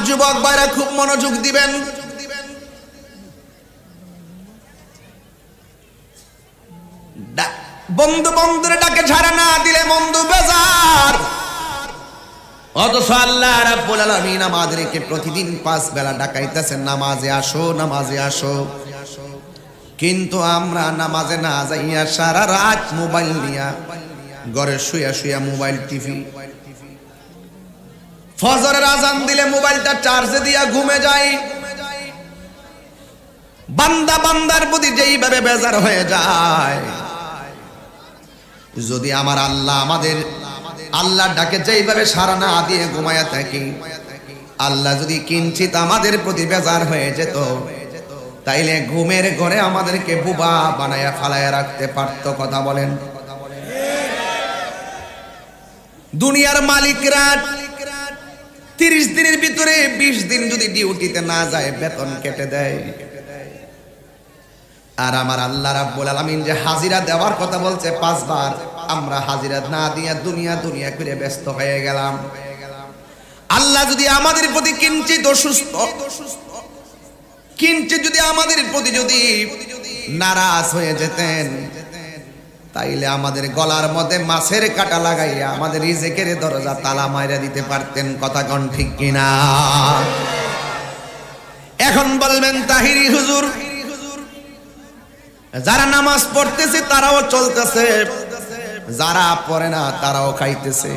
যুবক ভাইরা খুব মনোযোগ দিবেন। বন্ধু বন্ধুর ডাকে সাড়া না দিলে বন্ধু বেজার। অথচ আল্লাহ রাব্বুল আলামিন আমাদেরকে প্রতিদিন 5 বেলা ডাকাইতেছেন, নামাজে আসো, নামাজে আসো। কিন্তু আমরা নামাজে না যাইয়া সারা রাত মোবাইল নিয়া ঘরে শুয়া শুয়া মোবাইল টিভি। ফজরের আজান দিলে মোবাইলটা চার্জে দিয়া ঘুমে যাই। বান্দা বান্দার প্রতি যেইভাবে বেজার হয়ে যায়, যদি আমার আল্লাহ আমাদের আল্লাহর ডাকে যেইভাবে সাড়া না দিয়ে ঘুমায়া থাকি, আল্লাহ যদি কিঞ্চিত আমাদের প্রতি বেজার হয়ে যেত, তাইলে ঘুমের ঘরে আমাদেরকে বুবা বানায়া ফালায়া রাখতে পারত। কথা বলেন। দুনিয়ার মালিকরা 30 দিনের ভিতরে 20 দিন যদি ডিউটিতে না যায় বেতন কেটে দেয়। আর আমার আল্লাহ রাব্বুল আলামিন যে হাজিরা দেওয়ার কথা বলছে 5 বার, আমরা হাজিরা না দিয়া দুনিয়া দুনিয়া করে ব্যস্ত হয়ে গেলাম। আল্লাহ যদি আমাদের প্রতি কিঞ্চিত অসুস্থ, কিঞ্চিত যদি আমাদের প্রতি যদি নারাজ হয়ে যেতেন, তাইলে আমাদের গলার মধ্যে মাছের কাঁটা লাগাইয়া আমাদের রিজিকের দরজা তালা মাইরা দিতে পারতেন। কথা কোন ঠিক কিনা? এখন বলবেন তাহিরি হুজুর, যারা নামাজ পড়তেছে তারাও চলতেছে, যারা পড়ে না তারাও খাইতেছে।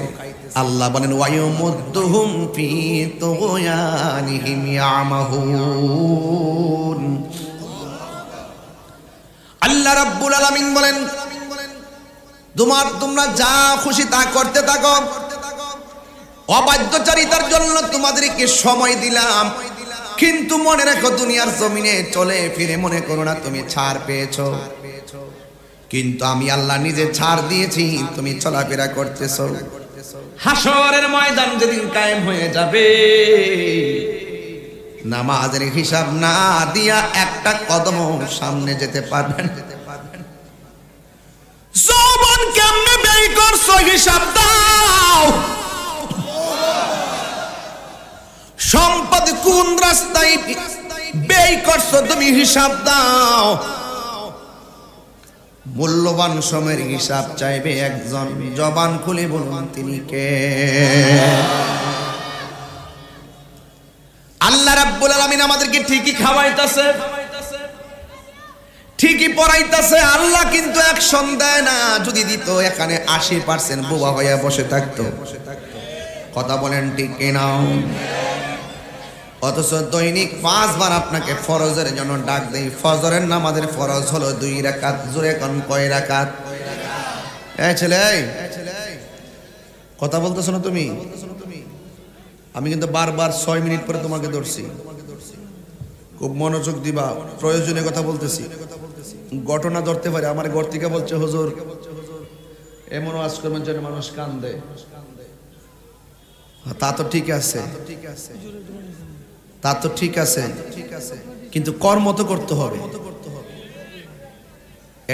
আল্লাহ বলেন ওয়ায়ুমুদ্দুহুম ফি তুগয়ানিহিম ইয়ামাহুন। আল্লাহ রাব্বুল আলামিন বলেন তোমরা যা খুশি তা করতে থাকো, অবাধ্যচারিতার জন্য তোমাদেরকে সময় দিলাম, কিন্তু মনে রাখো দুনিয়ার জমিনে চলে ফিরে মনে করো না তুমি ছাড় পেয়েছো, কিন্তু আমি আল্লাহ নিজে ছাড় দিয়েছি, তুমি চলাফেরা করতেছো। হাসরের ময়দান যেদিন কায়েম হয়ে যাবে, নামাজের হিসাব না দিয়া একটা কদম সামনে যেতে পারবেন। যৌবন কেমনে ব্যয় করছো হিসাব দাও, সম্পদ কোন রাস্তায় ব্যয় করছো তুমি হিসাব দাও। মূল্যবান সময়ের হিসাব চাইবে একজন, জবান খুলে বলুন তিনি কে? আল্লাহ রাব্বুল আলামিন আমাদেরকে ঠিকই খাওয়াইতাছে, ঠিকই পড়াইতাছে, আল্লাহ কিন্তু অ্যাকশন দেয় না। যদি দিত এখানে 80% বোবা হয়ে বসে থাকতো। কথা বলেন ঠিক কিনা? অথচ দৈনিক 5 বার আপনাকে ফরজের জন্য ডাক দেই। ফজরের নামাজের ফরজ হলো 2 রাকাত। জোরে কোন কয় রাকাত? এই ছেলে, কথা বলতেছো না তুমি? আমি কিন্তু বারবার 6 মিনিট পরে তোমাকে ধরছি, খুব মনোযোগ দিবা। প্রয়োজনীয় কথা বলতেছি, ঘটনা ধরতে পারে। আমার ঘর থেকে বলছে হুজুর এমন ওয়াজ করবেন যেন মানুষ কান্দে। তা তো ঠিক আছে, তা তো ঠিক আছে, কিন্তু কর্ম তো করতে হবে।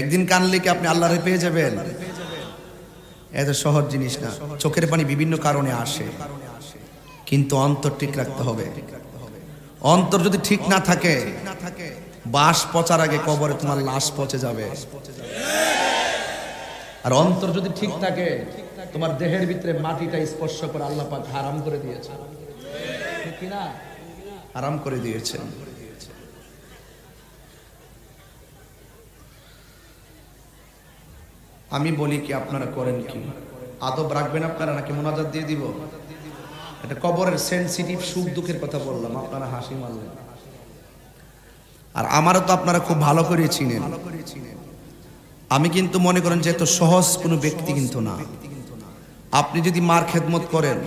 একদিন কানলে কি আপনি আল্লাহরে পেয়ে যাবেন? এত সহজ জিনিস না। চোখের পানি বিভিন্ন কারণে আসে, কিন্তু অন্তর ঠিক রাখতে হবে। অন্তর যদি ঠিক না থাকে, বাঁশ পচার আগে কবরে তোমার লাশ পচে যাবে। আর অন্তর যদি ঠিক থাকে, তোমার দেহের ভিতরে মাটিটা স্পর্শ করে আল্লাহ পাক হারাম করে দিয়েছে, ঠিক কি না? হারাম করে দিয়েছেন। আমি বলি কি আপনারা করেন কি? আদব রাখবেন আপনারা নাকি মোনাজাত দিয়ে দিব? এটা কবরের সেনসিটিভ সুখ দুঃখের কথা বললাম, আপনারা হাসি মারলেন। আর আমারও তো আপনারা খুব ভালো করে চিনেন। আমি কিন্তু মনে করেন যে এত সহজ কোনো ব্যক্তি কিন্তু না। আপনি যদি মার খেদমত করেন,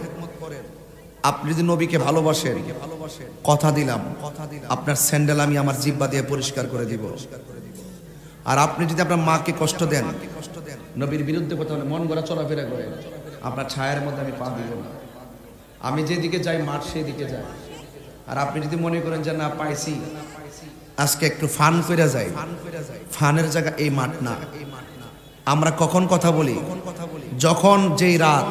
আপনি যদি নবীকে ভালোবাসেন, কথা দিলাম আপনার স্যান্ডেল আমি আমার জিহ্বা দিয়ে পরিষ্কার করে দিব। আর আপনি যদি আপনার মাকে কষ্ট দেন, নবীর বিরুদ্ধে কথা বলে, মন গড়া চলাফেরা করে, আপনার ছায়ার মধ্যে আমি পা দিব না। আমি যেদিকে যাই মাঠ সেই দিকে যাই। আর আপনি যদি মনে করেন যে না পাইছি আজকে একটু ফান করে যাই, ফানের জায়গা এই মাঠ না। আমরা কখন কথা বলি? যখন যেই রাত,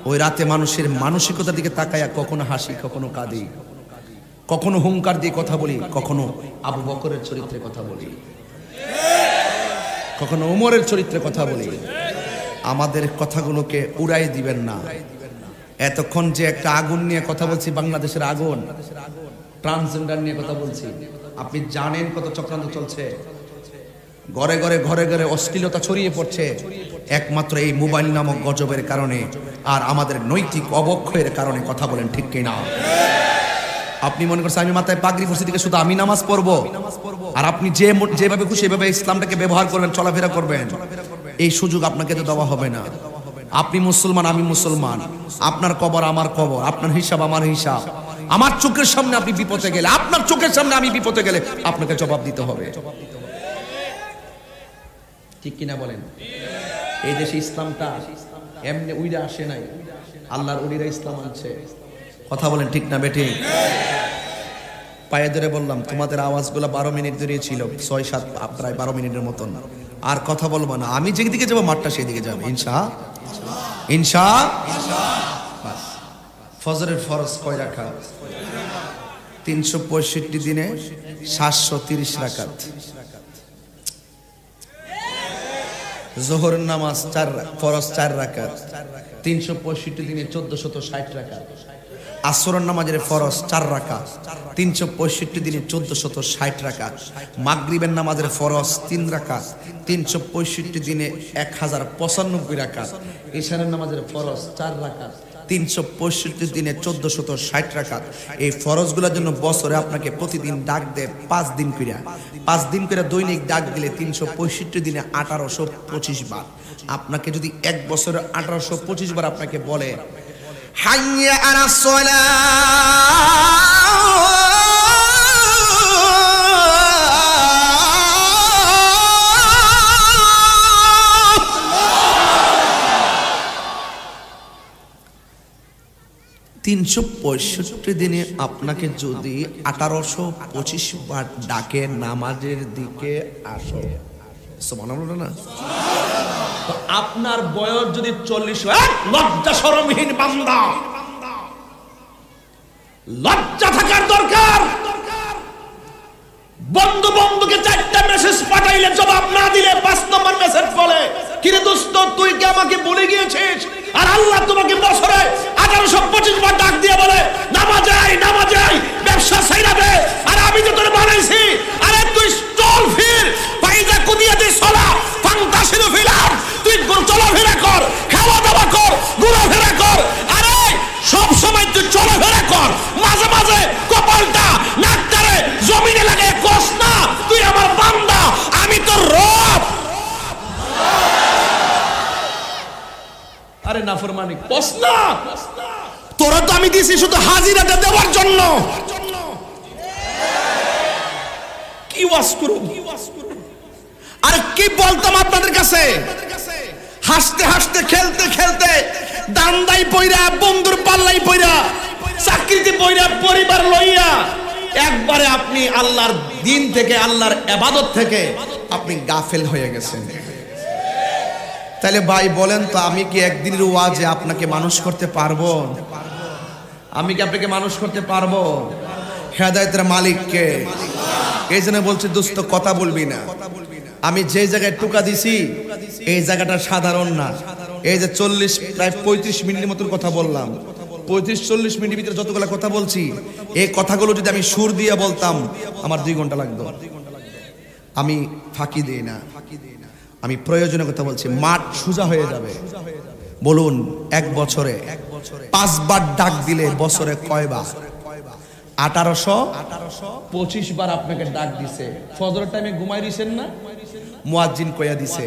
ওই রাতে মানুষের মানসিকতার দিকে তাকায়া কখনো হাসি কখনো কাঁদি। কখনো হুঙ্কার দিয়ে কথা বলি, কখনো আবু বকরের চরিত্রে কথা বলি, কখনো ওমরের চরিত্রে কথা বলি। আমাদের কথাগুলোকে উড়াই দিবেন না। এতক্ষণ যে একটা আগুন নিয়ে কথা বলছি, বাংলাদেশের আগুন, ট্রান্সজেন্ডার নিয়ে কথা বলছি, আপনি জানেন কত চক্রান্ত চলছে, ঘরে ঘরে ঘরে ঘরে অশ্লীলতা ছড়িয়ে পড়ছে একমাত্র এই মোবাইল নামক গজবের কারণে আর আমাদের নৈতিক অবক্ষয়ের কারণে। কথা বলেন ঠিক কিনা? আপনি মনে করছেন আমি মাথায় পাগড়ি পরছি থেকে শুধু আমি নামাজ পড়বো, আর আপনি যেভাবে খুশি এভাবে ইসলামটাকে ব্যবহার করবেন, চলাফেরা করবেন, এই সুযোগ আপনাকে তো দেওয়া হবে না। আপনি মুসলমান, আমি মুসলমান, আপনার কবর আমার কবর, আপনার হিসাব আমার হিসাব। আমার চোখের সামনে আপনি বিপদে গেলে, আপনার চোখের সামনে আমি বিপদে গেলে আপনাকে জবাব দিতে হবে। ঠিক কিনা বলেন? এই দেশে ইসলামটা এমনি উইরা আসে নাই, আল্লাহর ওলিরা ইসলাম আনছে। কথা বলেন ঠিক না বেঠি? পায়ে ধরে বললাম, তোমাদের আওয়াজগুলো 12 মিনিট ধরে ছিল, 6-7 প্রায় 12 মিনিটের মতন। আর কথা বলবো না, আমি যেদিকে যাবো মাঠটা সেদিকে যাবে ইনশাআল্লাহ। ফজরের ফরজ কয় রাকাত? 365 দিনে 730 রাকাত। যোহরের নামাজ ফরজ 4 রাকাত, 365 দিনে 1460 রাকাত। আসরের নামাজের ফরজ 4 রাকাত, 365 দিনে 1460 রাকাত। মাগরিবের নামাজের ফরজ 3 রাকাত, 365 দিনে 1095 রাকাত। ইশারের নামাজের ফরজ 4 রাকাত, 365 দিনে 1460 রাকাত। এই ফরজগুলোর জন্য বছরে আপনাকে প্রতিদিন ডাক দেয় 5 দিন করে, 5 দিন করে দৈনিক ডাক দিলে 365 দিনে 1825 বার। আপনাকে যদি এক বছরে 1825 বার আপনাকে বলে হাইয়া আলাস সালাহ, 365 দিনে আপনাকে যদি 1825 বার ডাকে নামাজের দিকে আসো, সুবহানাল্লাহ না? তো আপনার বয়স যদি 40 হয়, লজ্জা শরমহীন বান্দা, লজ্জা থাকার দরকার। বন্ধু বন্ধুকে 4টা মেসেজ পাঠাইলে জবাব না দিলে 5 নম্বর মেসেজ বলে, কিরে দোস্ত তুই কি আমাকে ভুলে গিয়েছিস? আর আল্লাহ তোমাকে বছরে 1825 বার ডাক দিয়ে বলে নামাজে আই, ব্যবসা ছাইরা দে। আর আমি তো তোরে বানাইছি, আরে তুই চল ফির, ফাইজা কুদিয়াতি সালা ফান্তাশিরু ফিল আরদ, তুই চলাফেরা কর, খাওয়া দাওয়া কর, ঘোরাফেরা কর। আরে সব সময় তুই চলাফেরা কর, মাঝে মাঝে কপালটা নাকটারে জমিনে লাগিয়ে কস না, তুই আমার বান্দা, আমি তোর রব। আরে নাফরমানি কস না, তোরা তো আমি দিয়েছি শুধু হাজিরাটা দেওয়ার জন্য। কি ওয়াজ করু, আর কি বলতাম আপনাদের কাছে, হাসতে হাসতে খেলতে খেলতে দান্দাই পইরা, বন্ধুর পাল্লাই পইরা, চাকরিতে পইরা, পরিবার লইয়া একবারে আপনি আল্লাহর দিন থেকে, আল্লাহর ইবাদত থেকে আপনি গাফেল হয়ে গেছেন। তাহলে ভাই বলেন তো, আমি কি একদিনের ওয়াজে আপনাকে মানুষ করতে পারবো? আমি কি আপনাকে মানুষ করতে পারবো? হেদায়েতের মালিক কে? এই জন্য বলছি দোস্ত কথা বলবি না। আমি যে জায়গায় টুকা দিছি এই জায়গাটা সাধারণ না। এই যে 40 প্রায় 35 মিনিটের মতন কথা বললাম, 35-40 মিনিটের ভিতরে যতগুলো কথা বলছি, এই কথাগুলো যদি আমি সুর দিয়ে বলতাম আমার 2 ঘন্টা লাগতো। আমি ফাঁকি দিই না, আমি প্রয়োজনীয় কথা বলছি, মাঠ সোজা হয়ে যাবে। বলুন, এক বছরে 5 বার ডাক দিলে বছরে কয়বার? 1825 বার আপনাকে ডাক দিছে। ফজরের টাইমে ঘুমাই দিছেন না? মুয়াজ্জিন কইয়া দিছে,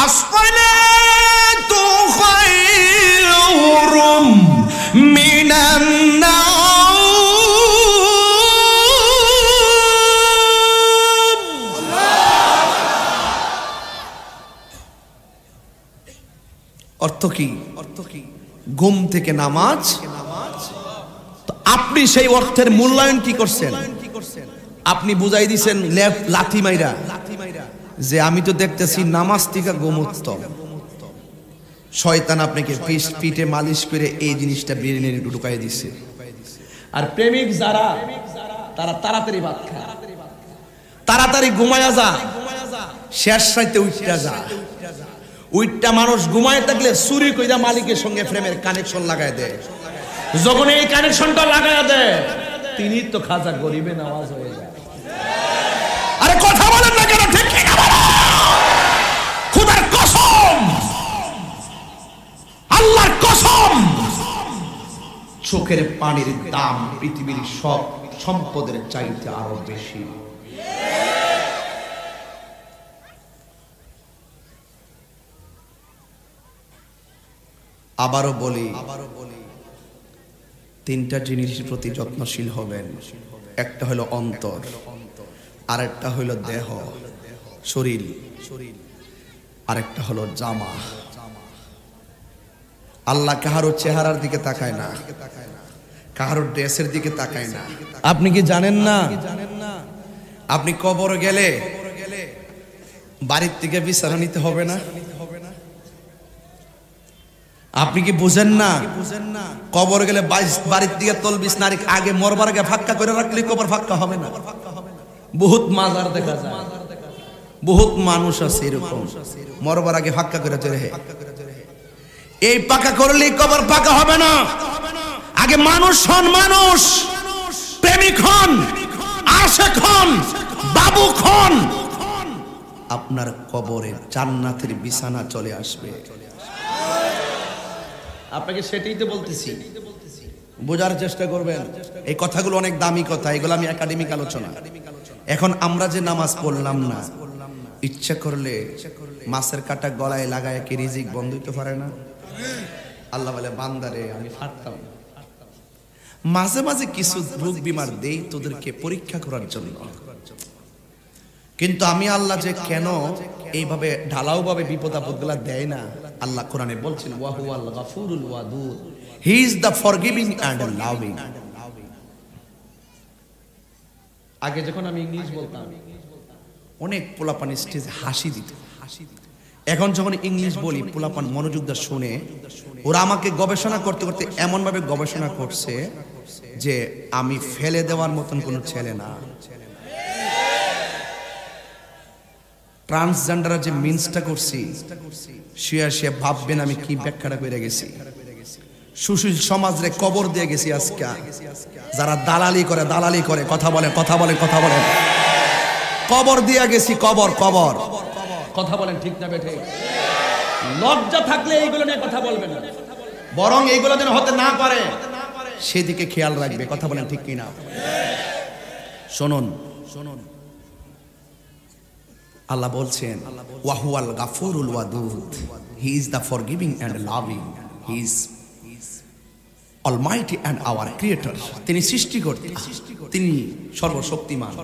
আসসালাতু খায়রুম মিনান নাওম। অর্থ কি? ঘুম থেকে নামাজ। আপনি সেই অর্থের মূল্যায়ন কি করছেন? আপনি বুঝাই দিছেন লাথি মাইরা যে আমি তো দেখতেছি নামাজ থেকে গোমুক্ত। শয়তান আপনাকে পিঠে মালিশ করে এই জিনিসটা ব্রেনে ঢুকাই দিছে। আর প্রেমিক যারা তারা তাড়াতাড়ি ভাত খায়, তাড়াতাড়ি ঘুমায়া যা, শেষ রাতে উঠটা যা। উইটটা মানুষ ঘুমায় থাকলে চুরি কইরা মালিকের সঙ্গে প্রেমের কানেকশন লাগায় দেয়। যখন এই কানেকশনটা লাগায় দেয়, তিনি তো খাজা গরিবে নামাজ হয়ে যায়। আরে কথা বলেন না কেন? ঠিক কি না বলো? খোদার কসম, আল্লাহর কসম, চোখের পানির দাম পৃথিবীর সব সম্পদের চাইতে আরো বেশি। আবারও বলি, তিনটা জিনিসের প্রতি যত্নশীল হবেন। একটা হলো অন্তর, আরেকটা হলো দেহ শরীর, আরেকটা হলো জামা। আল্লাহ কাহারো চেহারার দিকে তাকায় না, কাহারো ড্রেসের দিকে তাকায় না। আপনি কি জানেন না? আপনি কবর গেলে বাড়ির থেকে বিছানা নিতে হবে না? আপনি কি বুঝেন না? কবর গেলে বাড়ির দিকে তলবিস নারী আগে মরবার আগে ফাঁকা করে রাখলে কবর ফাঁকা হবে না। বহুত মাজার দেখা যায়, বহুত মানুষ আছে এরকম মরবার আগে ফাঁকা করে চলে। এই পাকা করলে কবর পাকা হবে না। আগে মানুষ হন, মানুষ, প্রেমিক হন, আশিক হন, বাবু হন, আপনার কবরে জান্নাতের বিছানা চলে আসবে। আপনাকে সেটাই তো বলতেছি, বোঝার চেষ্টা করবেন। এই কথাগুলো অনেক দামি কথা, এগুলো আমি একাডেমিক আলোচনা। এখন আমরা যে নামাজ পড়লাম না, ইচ্ছা করলে মাছের কাটা গলায় লাগায় কি রিজিক বন্ধ হইতে পারে না? আল্লাহ বলে, বান্দারে আমি পারতাম, মাঝে মাঝে কিছু রোগ বিমার দেই তোদেরকে পরীক্ষা করার জন্য। কিন্তু আমি আল্লাহ যে কেন এইভাবে ঢালাও ভাবে বিপদ আপদ গুলা দেয় না, আল্লাহ কোরআনে বলছেন, ওয়া হুয়াল গাফুরুল ওয়াদুদ, he is the forgiving and loving. আগে যখন আমি ইংলিশ বলতাম, অনেক পোলাপান স্টেজে হাসি দিত। এখন যখন ইংলিশ বলি, পোলাপান মনোযোগ দিয়ে শুনে। ওরা আমাকে গবেষণা করতে করতে এমন ভাবে গবেষণা করছে যে আমি ফেলে দেওয়ার মতন কোন ছেলে না। ট্রান্সজেন্ডার যে মিন্সটা করছি, সে ভাববেন আমি কি ব্যাখ্যাটা করে গেছি। সুশীল সমাজরে কবর দিয়ে গেছি আজকে। যারা দালালি করে কথা বলেন, কবর দিয়ে গেছি, কবর কথা বলেন, ঠিক না বেঠে? লজ্জা থাকলে এইগুলো নিয়ে কথা বলবে না, বরং এইগুলো যেন হতে না পারে সেদিকে খেয়াল রাখবে। কথা বলেন, ঠিক কিনা? শুনুন, আল্লাহ বলছেন, ওয়া হুয়াল গাফুরুল ওয়াদুদ, he is the forgiving and loving, he is almighty and our creator. তিনি সৃষ্টিকর্তা, তিনি সর্বশক্তিমান,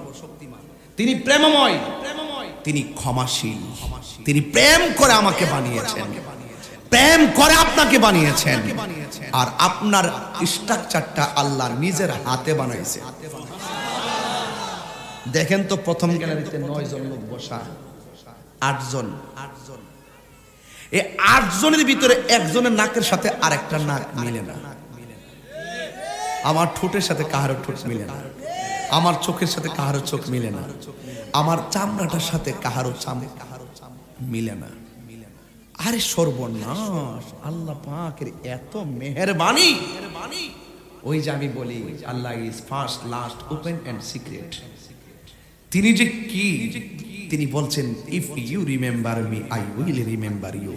তিনি প্রেমময়, তিনি ক্ষমাশীল, তিনি প্রেম করে আমাকে বানিয়েছেন, প্রেম করে আপনাকে বানিয়েছেন। আর আপনার স্ট্রাকচারটা আল্লাহ নিজের হাতে বানাইছে। দেখেন তো, প্রথম গ্যালারিতে 9 জন লোক বসা, 8 জন। এই 8 জনের ভিতরে একজনের নাকের সাথে আরেকটা নাক মিলে না। আমার ঠোঁটের সাথে কাহারো ঠোঁট মিলে না, আমার চোখের সাথে কাহারো চোখ মিলে না, আমার চামড়াটার সাথে কাহারো মিলে না। আরে সর্বনাশ! আল্লাহ পাকের এত মেহেরবানি। ওই যে আমি বলি, Allah is first, last, open and secret. তিনি যে কি, তিনি বলছেন, if you remember me I will remember you.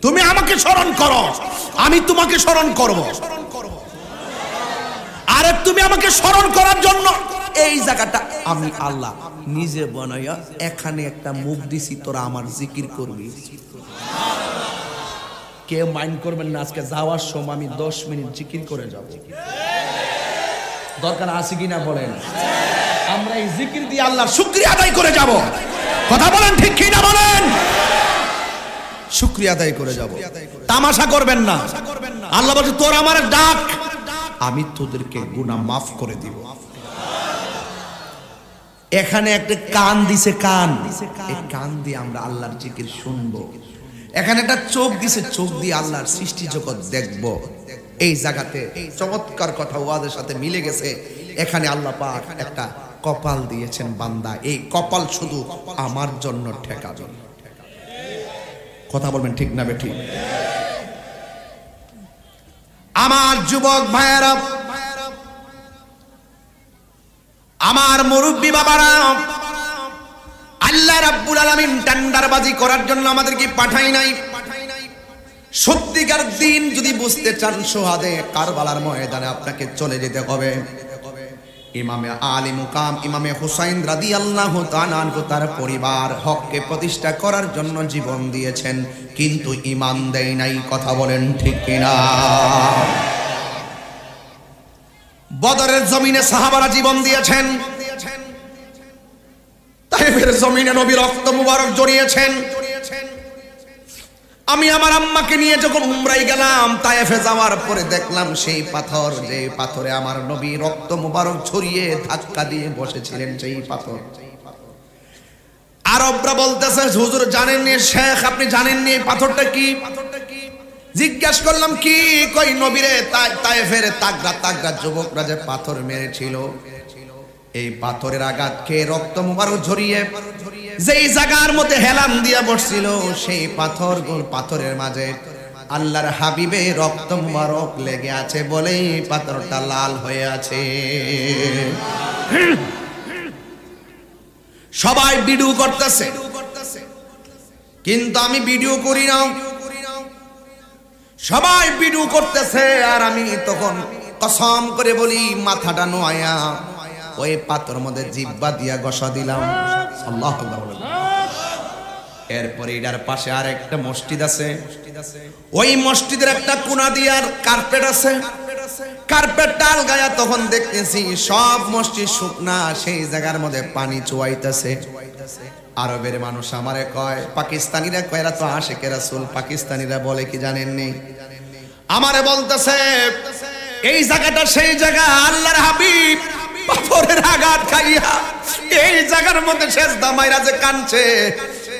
তুমি আমাকে স্মরণ করো, আমি তোমাকে স্মরণ করব। আরে তুমি আমাকে স্মরণ করার জন্য এই জায়গাটা আমি আল্লাহ নিজে বানাইয়া এখানে একটা মুখ দিছি, তোরা আমার জিকির করবি। কেউ মাইন্ড করবেন না, আজকে যাওয়ার সময় আমি 10 মিনিট জিকির করে যাব। দরকার আছে কিনা বলেন? আমরা এই জিকির দিয়ে আল্লাহর শুকরিয়া আদায় করে যাব। কথা বলেন, ঠিক কিনা বলেন? শুকরিয়া আদায় করে যাব, তামাশা করবেন না। আল্লাহ বলছে, তোর আমার ডাক, আমি তোদেরকে গুনাহ মাফ করে দিব। এখানে একটা কান দিছে, কান, এই কান দিয়ে আমরা আল্লাহর জিকির শুনবো। এখানে একটা চোখ দিছে, চোখ দিয়ে আল্লাহর সৃষ্টি জগৎ দেখব। এই জায়গাতে চমৎকার কথা ওয়াজের সাথে মিলে গেছে। এখানে আল্লাহ পাক একটা কপাল দিয়েছেন বান্দা, এই কপাল শুধু আমার জন্য ঠেকাবে। কথা বলবেন ঠিক না বেঠিক? আমার যুবক ভাইয়েরা, আমার মুরব্বী বাবারা, আল্লাহ রাব্বুল আলামিন টেন্ডারবাজি করার জন্য আমাদেরকে পাঠাই নাই। সত্যিকার দিন যদি বুঝতে চান, সোহাদে কারবালার ময়দানে আপনাকে চলে যেতে হবে। ইমামে আলী মুকাম ইমামে হুসাইন রাদিয়াল্লাহু তাআলা আনহু তার পরিবার হককে প্রতিষ্ঠা করার জন্য জীবন দিয়েছেন, কিন্তু ঈমান দেয় নাই। কথা বলেন ঠিক কিনা? বদরের জমিনে সাহাবারা জীবন দিয়েছেন, তায়েফের জমিনে নবী রক্ত মুবারক জড়িয়েছেন। আমি আমার আম্মাকে নিয়ে যখন উমরায় গেলাম, তায়েফে যাওয়ার পরে দেখলাম সেই পাথর, যে পাথরে আমার নবী রক্ত মুবারক ছড়িয়ে ধাক্কা দিয়ে বসেছিলেন, সেই পাথর। আরবরা বলতেছে, হুজুর জানেননি? শেখ আপনি জানেননি এই পাথরটা কি? জিজ্ঞাসা করলাম কি? কই নবীরে তায়েফের তাগড়া তাগড়া যুবকরা যে পাথর মেরেছিল, এই পাথরের আঘাত খেয়ে রক্ত মুবারক ঝরিয়ে যেই জায়গার মধ্যে হেলান দিয়া বসছিল, সেই পাথরের মাঝে আল্লাহর হাবিবে রক্ত মুবারক লেগে আছে বলেই পাথরটা লাল হয়ে আছে। সবাই ভিডিও করতেছে, কিন্তু আমি ভিডিও করি না। সবাই ভিডিও করতেছে আর আমি তখন কসম করে বলি, মাথাটা নোয়া ওই পাথর মধ্যে জিহ্বা দিয়া ঘষা দিলাম। আল্লাহু আকবার। এরপরে এটার পাশে আর একটা মসজিদ আছে, ওই মসজিদের একটা কোণা দিয়ার কার্পেট আছে, কার্পেটটা আলগায়া তখন দেখতেছি সব মসজিদ শুকনা, সেই জায়গার মধ্যে পানি চুয়াইতেছে। আরবের মানুষ আমারে কয়, পাকিস্তানিরা কয় এরা তো আশিকে রাসূল। পাকিস্তানিরা বলে কি জানেননি? আমারে বলতেছে এই জায়গাটা সেই জায়গা, আল্লাহর হাবিব পাথরের আঘাত খাইয়া এই জায়গার মধ্যে সেজদা মাইরা যে কাঁদছে,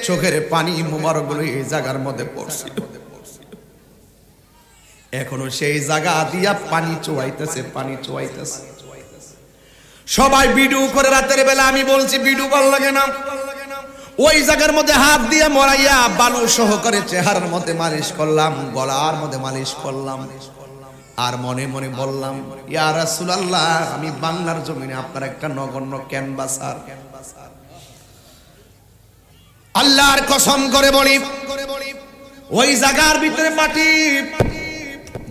চোখের পানি মুবারক গুলো এই জায়গার মধ্যে পড়ছিল। এখনো সেই জায়গা দিয়া পানি চুয়াইতেছে, পানি চুয়াইতেছে। সবাই ভিডিও করে রাতের বেলা, আমি বলছি ভিডিও ভালো লাগে না। ওই জায়গার মধ্যে হাত দিয়ে মরাইয়া বালু সহকারে চেহারার মধ্যে মালিশ করলাম, গলার মধ্যে মালিশ করলাম, আর মনে মনে বললাম, ইয়া রাসূলুল্লাহ, আমি বাংলার জমিনে আপনার একটা নগণ্য ক্যানভাসার। আল্লাহর কসম করে বলি, ওই জায়গার ভিতরে মাটি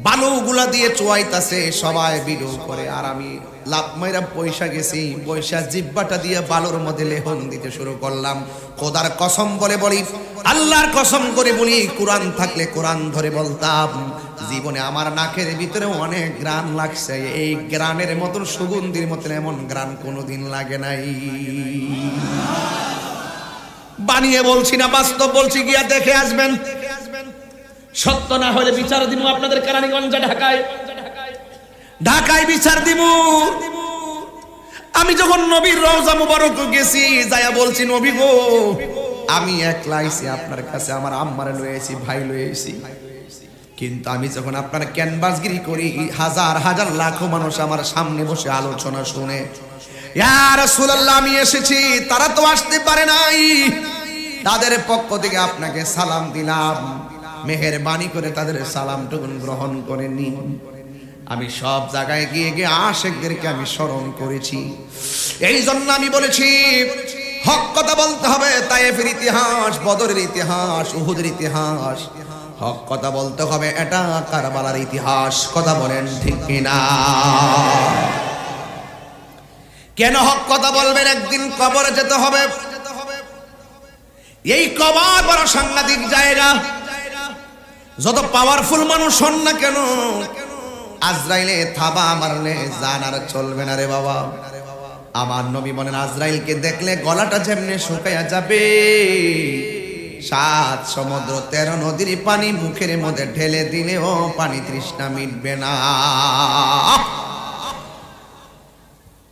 বালুগুলা দিয়ে চুয়াইতাছে, সবাই ভিডিও করে, আর আমি লাভ মাইরা পয়সা গেছি, পয়সা জিব্বাটা দিয়ে বালুর মধ্যে লেহন দিতে শুরু করলাম। খোদার কসম বলে বলি, আল্লাহর কসম করে বলি, কোরআন থাকলে কোরআন ধরে বলতাম, জীবনে আমার নাকের ভিতরে অনেক গ্রান লাগছে, এই গ্রানের মতন সুগন্ধির মতন এমন গ্রান কোনোদিন লাগে নাই। বানিয়ে বলছি না, বাস্তব বলছি, গিয়া দেখে আসবেন। সত্য না হলে বিচার দিব আপনাদের কেরানীগঞ্জে, ঢাকায় বিচার দিব। আমি যখন নবীর রওজা মুবারক গেছি, যায়া বলছি, নবী গো, আমি একলা আইছি আপনার কাছে, আমার আম্মারে লয়ে আইছি, ভাই লয়ে আইছি, কিন্তু আমি যখন আপনার ক্যানভাসগিরি করি, হাজার হাজার লাখো মানুষ আমার সামনে বসে আলোচনা শুনে, ইয়া রাসূলুল্লাহ আমি এসেছি, তারা তো আসতে পারে নাই, তাদের পক্ষ থেকে আপনাকে সালাম দিলাম, মেহেরবানি করে তাদের সালামটুকু গ্রহণ করে নিন। আমি সব জায়গায় গিয়ে গিয়ে আশিকদেরকে আমি স্মরণ করেছি। এই জন্য আমি বলেছি, হক কথা বলতে হবে। তায়েফের ইতিহাস, বদরের ইতিহাস, উহুদের ইতিহাস, হক কথা বলতে হবে। এটা কারবালার ইতিহাস। কথা বলেন ঠিক কিনা? কেন হক কথা বলবেন? একদিন কবরে যেতে হবে। এই কবর বড় সাংঘাতিক জায়গা। যত পাওয়ারফুল মানুষ হন না কেন, আজরাইলে থাবা মারলে জান আর চলবে না রে বাবা। আমার নবী বলেন, আজরাইলকে দেখলে গলাটা যেমনি শুকায়া যাবে, 7 সমুদ্র 13 নদীর পানি মুখের মধ্যে ঢেলে দিলেও পানি তৃষ্ণা মিটবে না।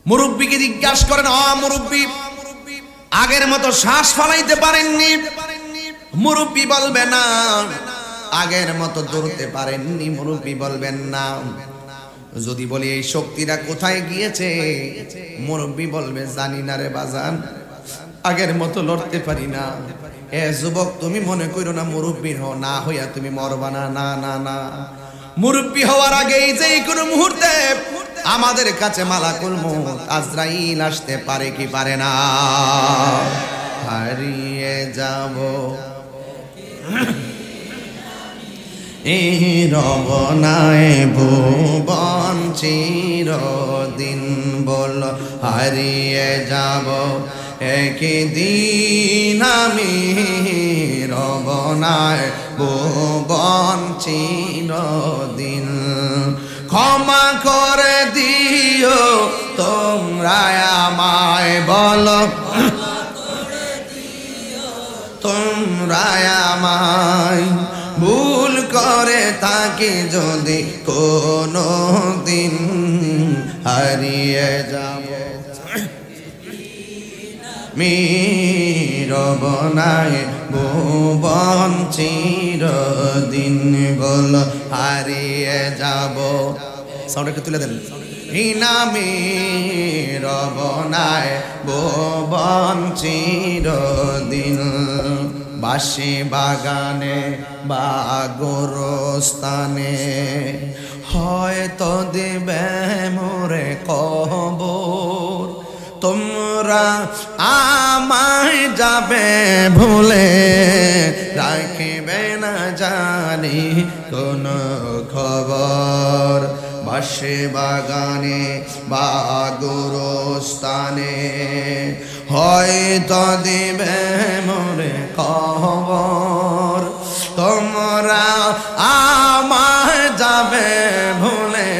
মুরব্বীকে জিজ্ঞাসা করেন, মুরব্বী আগের মতো শ্বাস ফলাইতে পারেননি? মুরব্বী বলবে না, আগের মতো দৌড়তে পারেননি, মুরব্বী বলবেন না। যদি বলি এই শক্তিটা কোথায় গিয়েছে, মুরব্বী বলবে জানি না রে বাজান, আগের মতো লড়তে পারি না। এ যুবক, তুমি মনে করো না মুরব্বী না হইয়া তুমি মরবা না, না না না। মুরব্বী হওয়ার আগেই যে কোনো মুহূর্তে আমাদের কাছে মালাকুল মউত আজরাইল আসতে পারে কি পারে না? হারিয়ে যাব এই রবনায় ভুবন চিরদিন, বল হারিয়ে যাব একদিন আমি রবনায় ভুবন চিরদিন। ক্ষমা করে দিও তোমরা আমায়, বলো তোমরা আমায়, ভুল করে থাকি যদি কোনো দিন হারিয়ে যাব রবনায় ভুবন চিরদিন, বল হারিয়ে যাব। সাউন্ড একটু তুলে দেন। নামে রবনায় ভুবন চিরদিন, বাঁশি বাগানে বা গোরস্থানে হয়তো দিবে মোরে কবর, তোমরা আমায় যাবে ভুলে, রাখিবে না জানি কোন খবর। বাঁশি বাগানে বা গোরস্থানে হয়তো দিবে মোরে খবর, তোমরা আমায় যাবে ভুলে,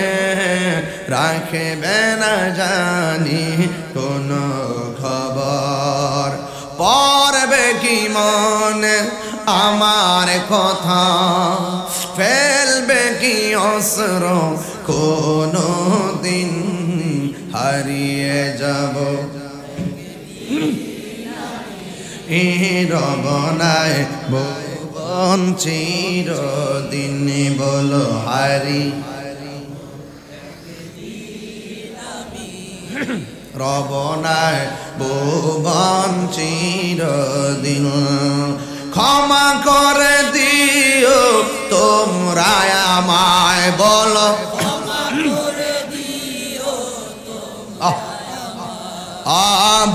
রাখিবে না জানি কোন খবর। পড়বে কি মনে আমার কথা, ফেলবে কি অস্ত্র কোনো দিন হারিয়ে যাব রবনায় ভুবন চিরদিন, বলো হারি রবনায় ভুবন চিরদিন। ক্ষমা করে দিও তোমরা আমায়, বলো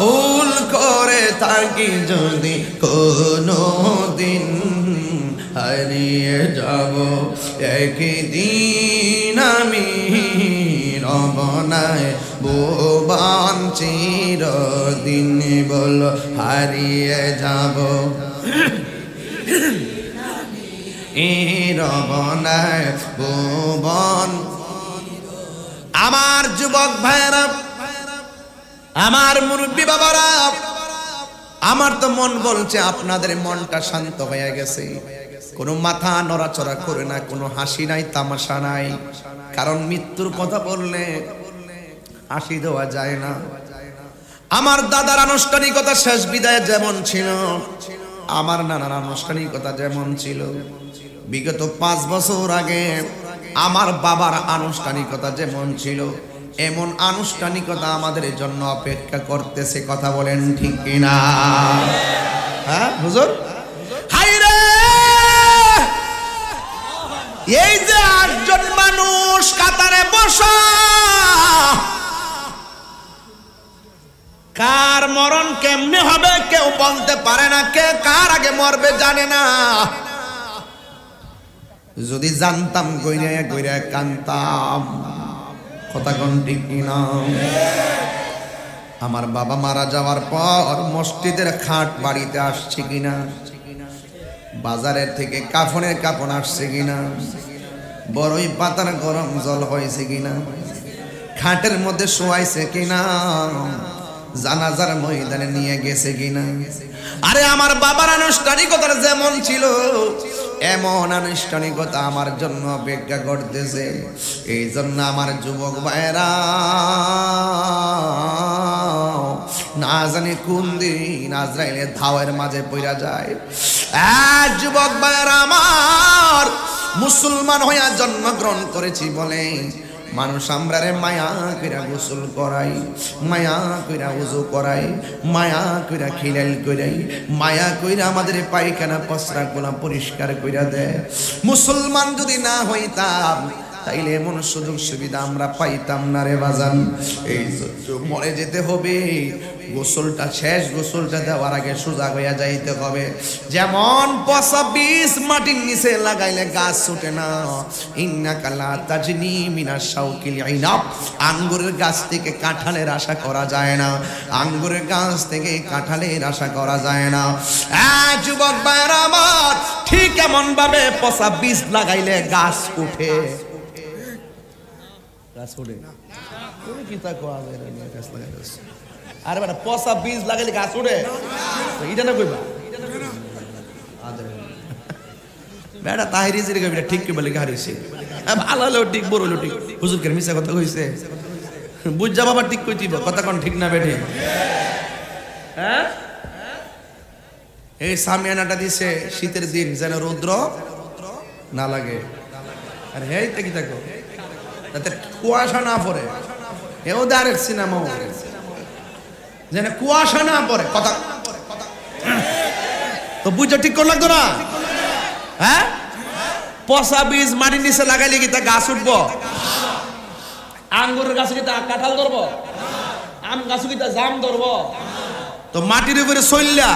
ভুল করে থাকি যদি কোনো দিন হারিয়ে যাব একদিন আমি রবনায় ভুবন চিরদিন, বল হারিয়ে যাব রবনায় ভুবন। আমার যুবক ভাইরা, আমার মুরব্বী বাবারা, আমার তো মন বলছে আপনাদের মনটা শান্ত হয়ে গেছে, কোনো মাথা নড়াচড়া করে না, কোনো হাসি নাই, তামাশা নাই। কারণ মৃত্যুর কথা বললে হাসি দেওয়া যায় না। আমার দাদার আনুষ্ঠানিকতা শেষ বিদায় যেমন ছিল, আমার নানার আনুষ্ঠানিকতা যেমন ছিল, বিগত 5 বছর আগে আমার বাবার আনুষ্ঠানিকতা যেমন ছিল, এমন আনুষ্ঠানিকতা আমাদের জন্য অপেক্ষা করতেছে। কথা বলেন ঠিক কিনা? হ্যাঁ হুজুর? হায়রে, এই যে 8 জন মানুষ কাতারে বসা, কার মরণ কেমনে হবে কেউ বলতে পারে না, কে কার আগে মরবে জানে না। যদি জানতাম গইরা গইরা কান্তাম। কথা কোন ঠিক কিনা? আমার বাবা মারা যাওয়ার পর মসজিদের খাট বাড়িতে আসছে কিনা, বাজারের থেকে কাফনের কাপড় আসছে কিনা, বড়ই পাতার গরম জল হয়েছে কিনা, খাটের মধ্যে শোয়াইছে কিনা, জানাজার ময়দানে নিয়ে গেছে কিনা। আরে আমার বাবার আনুষ্ঠানিকতা যেমন ছিল, এমন আনুষ্ঠানিকতা আমার জন্য অপেক্ষা করতেছে। এই জন্য আমার যুবক ভাইরা, না জানি কোন দিন আজরাইলের ধাওয়ের মাঝে পড়া যায়। যুবক ভাইরা আমার, মুসলমান হইয়া জন্মগ্রহণ করেছি বলে মানুষ আমরারে মায়া কইরা গোসল করাই, মায়া কইরা ওযু করাই, মায়া কইরা খিলাইল করাই, মায়া কইরা আমাদের পায়খানা পসরাগুলা পরিষ্কার কইরা দেয়। মুসলমান যদি না হইতাম তাইলে এমন সুযোগ সুবিধা আমরা পাইতাম না রে বাজান। এই মরে যেতে হবে, গোসলটা শেষ, গোসলটা দেওয়ার আগে সোজা হইয়া যাইতে হবে। যেমন পচা বীজ মাটির নিচে লাগাইলে গাছ ছুটে না, ইন্নাকা লা তাজনি মিনাশ শাউকিল ইনাব, আঙ্গুরের গাছ থেকে কাঁঠালের আশা করা যায় না, আঙ্গুরের গাছ থেকে কাঁঠালের আশা করা যায় না। যুবক ভাইরা আমার, ঠিক এমন ভাবে পচা বীজ লাগাইলে গাছ উঠে, গাছ ওঠে না। তুমি কি তা কোয়া যায় না, গাছ লাগাইছ আরে বেটা, পচা বীজ লাগাইলে গাছ ওঠে, এটা না কইবা বেটা। তাহিরি জিরে কইবা ঠিক কইবা লেগে হারিছে, ভালো হলো ঠিক, বড় হলো ঠিক। হুজুর কে মিছা কথা কইছে, বুঝ যা বাবা, ঠিক কইতিব কথা কোন ঠিক না বেঠে। হ্যাঁ, এই সামিয়ানাটা দিছে শীতের দিন যেন রৌদ্র না লাগে। আর হেইতে কি থাকো যাতে কুয়াশা না পড়ে, এও দাঁড়ের সিনেমা যেন কুয়াশা না পড়ে। কথা তো বুঝে ঠিক করে লাগতো না। হ্যাঁ, পচা বীজ মাটির নিচে লাগাইলে কি তা গাছ উঠবো? আঙ্গুরের গাছে কি তা কাঁঠাল ধরবো? আম গাছে কি তা জাম ধরবো? তো মাটির উপরে চললা,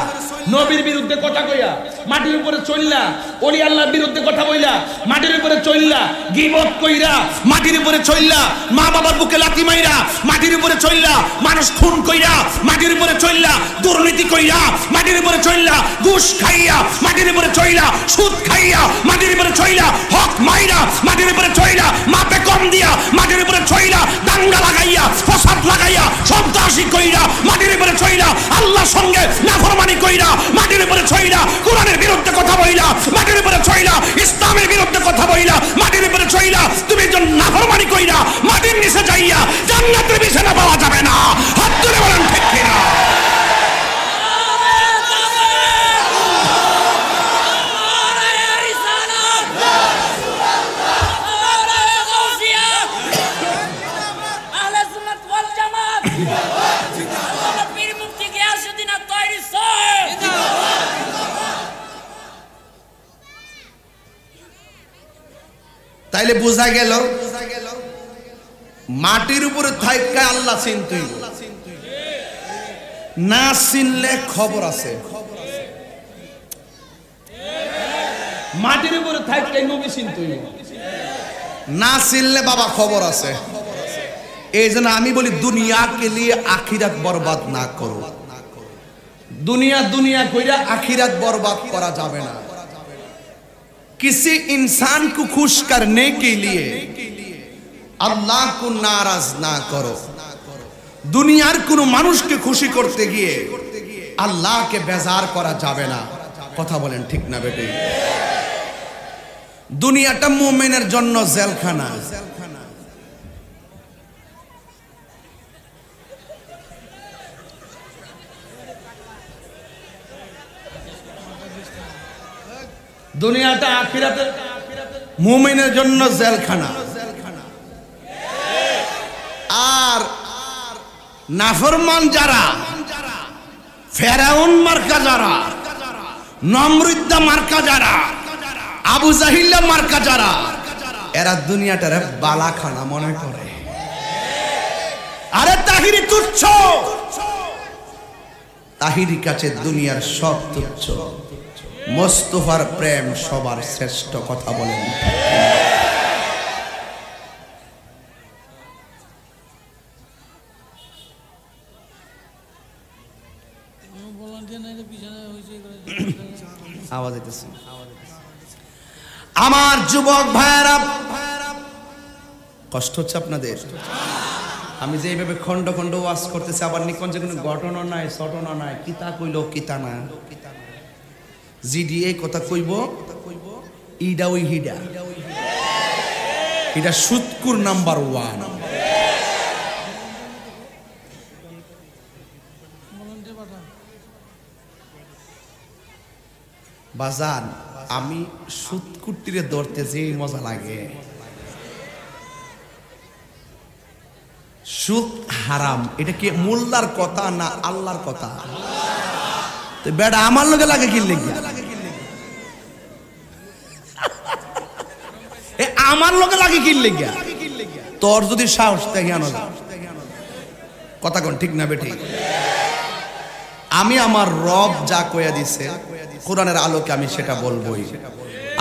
নবীর বিরুদ্ধে কথা কইয়া, মাটির উপরে চললা, ওলি আল্লাহর বিরুদ্ধে কথা বইলা, মাটির উপরে চললা, গীবত কইরা, মাটির উপরে চললা, মা বাবার বুকে লাথি মাইরা, মাটির উপরে চললা, মানুষ খুন কইরা, মাটির উপরে চললা, দুর্নীতি কইরা, মাটির উপরে চললা, ঘুষ খাইয়া, মাটির উপরে চললা, সুদ খাইয়া, মাটির উপরে চললা, হক মাইরা, মাটির উপরে চললা, মাপে কম দিয়া, মাটির উপরে চললা, দাঙ্গা লাগাইয়া, ফসাদ লাগাইয়া, সন্ত্রাসী কইরা, মাটির উপরে চললা, আল্লাহর সঙ্গে নাফরমানি কইরা, মাটির উপরে চললা, কোরআনের বিরুদ্ধে কথা বইলা, মাটির উপরে চললা, ইসলামের বিরুদ্ধে কথা বইলা, মাটির উপরে চললা, তুমি যখন নাফরমানি কইরা মাটির নিচে যাইয়া জান্নাতের বিছানা পাওয়া যাবে না। হাত তুলে বলেন ঠিক কিনা? তাইলে বোঝা গেল মাটির উপরে থাইকা আল্লাহ চিনতেই, না চিনলে খবর আছে। মাটির উপরে থাইকাই নবী চিনতেই, না চিনলে বাবা খবর আছে। এই জন্য আমি বলি দুনিয়াকে লিয়ে আখিরাত বরবাদ না করো। দুনিয়া দুনিয়া কইরা আখিরাত বরবাদ করা যাবে না। किसी इंसान को खुश करने के लिए अल्लाह को नाराज ना करो। दुनियार कोनो मानुष के खुशी करते गिए अल्लाह के बेजार करा जाबे ना। कथा बोलें ठीक ना बेटे? दुनियाटा मुमिनेर जन्नो जेलखाना। দুনিয়াটা আখিরাতের মুমিনের জন্য জেলখানা। আর নাফরমান যারা, ফেরাউন মার্কা যারা, নমরুদ্দা মার্কা যারা, আবু জাহিল্লা মার্কা যারা, এরা দুনিয়াটারে বালাখানা মনে করে। আরে তাহিরি তুচ্ছ, তাহিরি কাছে দুনিয়ার সব তুচ্ছ। মোস্তফার প্রেম সবার শ্রেষ্ঠ। কথা বলেন। আওয়াজ হইতেছে? আমার যুবক ভাইরা, কষ্ট হচ্ছে আপনাদের? আমি যে এইভাবে খন্ড খন্ড ওয়াজ করতেছি, আবার নিকঞ্জে কোনো ঘটনা নাই, ঘটনা নাই, কিতা কইল কিতা না, জিডিএ কথা কইব, ইডা ওই হিডা, এটা সুৎকুর নাম্বার 1। বাজান আমি সুদ কুটিরে ধরতে যে মজা লাগে, সুদ হারাম, এটা কি মোল্লার কথা না আল্লাহর কথা? তো বেটা আমার লগে লাগে কি লেগে, আমার লগে লাগে কি লেগে? তোর যদি সাহস থাকে আনো কথা কোন ঠিক না বেঠি? আমি আমার রব যা কইয়া দিছে কোরআনের আলোকে আমি সেটা বলবোই।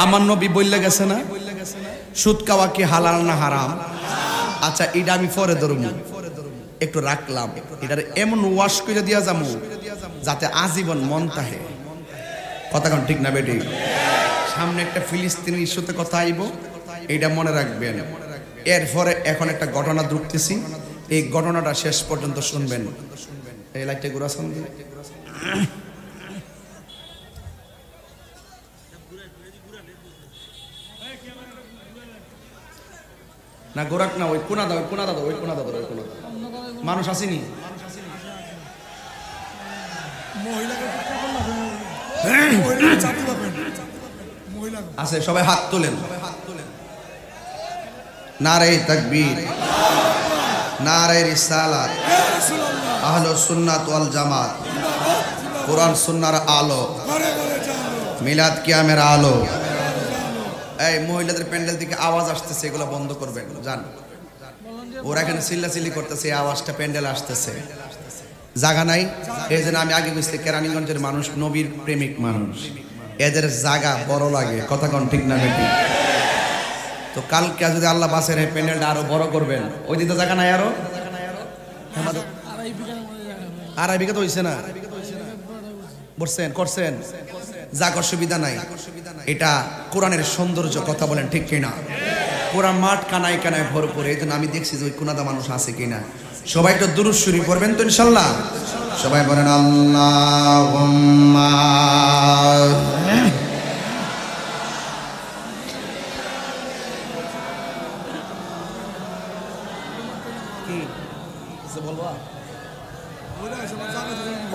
আমার নবী বললে গেছে না সুদ খাওয়া কি হালাল না হারাম? আচ্ছা এটা আমি পরে ধরবো, একটু রাখলাম, এটার এমন ওয়াশ করে দিয়া যাবো যাতে আজীবন মন তাহে কথা কোন ঠিক না বেটি? সামনে একটা ফিলিস্তিনি ইস্যুতে কথা আইব, এইটা মনে রাখবেন। এরপরে এখন একটা ঘটনা ঢুকতেছি, এই ঘটনাটা শেষ পর্যন্ত শুনবেন। এই লাইটটা ঘুরাছেন না, গোরাক না, ওই কোনা দাও, কোনা দাও, ওই কোনা দাও, ওই কোনা দাও। মানুষ আসেনি আছে, সবাই হাত তোলেন। নারে তাকবীর, নারে রিসালাত, আহলুস সুন্নাত ওয়াল জামাত, কোরআন সুন্নাহর আলো, মিলাদ কিয়ামের আলো। এই মহিলাদের প্যান্ডেল থেকে আওয়াজ আসতেছে, এগুলো বন্ধ করবেন। জান ওরা এখানে চিল্লাচিল্লি করতেছে, এই আওয়াজটা প্যান্ডেল আসতেছে, জায়গা নাই। এই জন্য আমি আগে বুঝতে কেরানীগঞ্জের মানুষ নবীর প্রেমিক মানুষ, এদের জায়গা বড় লাগে কথা কোন ঠিক না বেটি? তো কালকে যদি আল্লাহ বাসের এই প্যান্ডেলটা আরো বড় করবেন, ওই দিকে জায়গা নাই আরো? আড়াই বিঘা তো হইছে না, বলছেন করছেন, যাক অসুবিধা নাই। এটা কোরআনের সৌন্দর্য, কথা বলেন ঠিক কিনা? পুরা মাঠ কানায় কানায় ভরপুর। এই জন্য আমি দেখছি যে ওই কোনাদা মানুষ আছে কিনা। সবাই একটু দুরূদ শরীফ পড়বেন তো ইনশাআল্লাহ? সবাই বলেন আল্লাহুম্মা। কি বলবো?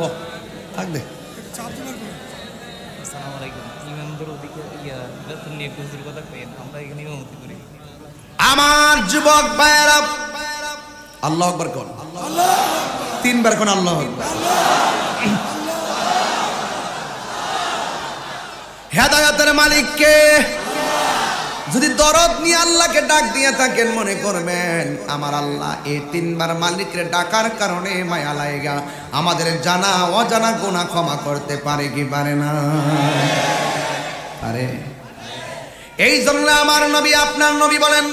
ও থাক দে। আমার যুবক ভাইয়েরা আল্লাহু আকবার কোন, তিনবার কোন আল্লাহু আকবার। হেদায়েতের মালিক কে? যদি দরদ নিয়ে আল্লাহকে ডাক দিয়ে থাকেন, মনে করবেন আমার আল্লাহ এই তিনবার মালিকরে ডাকার কারণে মায়া লাগা আমাদের জানা অজানা গুনাহ ক্ষমা করতে পারে কি পারে না? আরে এই জন্য আমার নবী, আপনার নবী বলেন,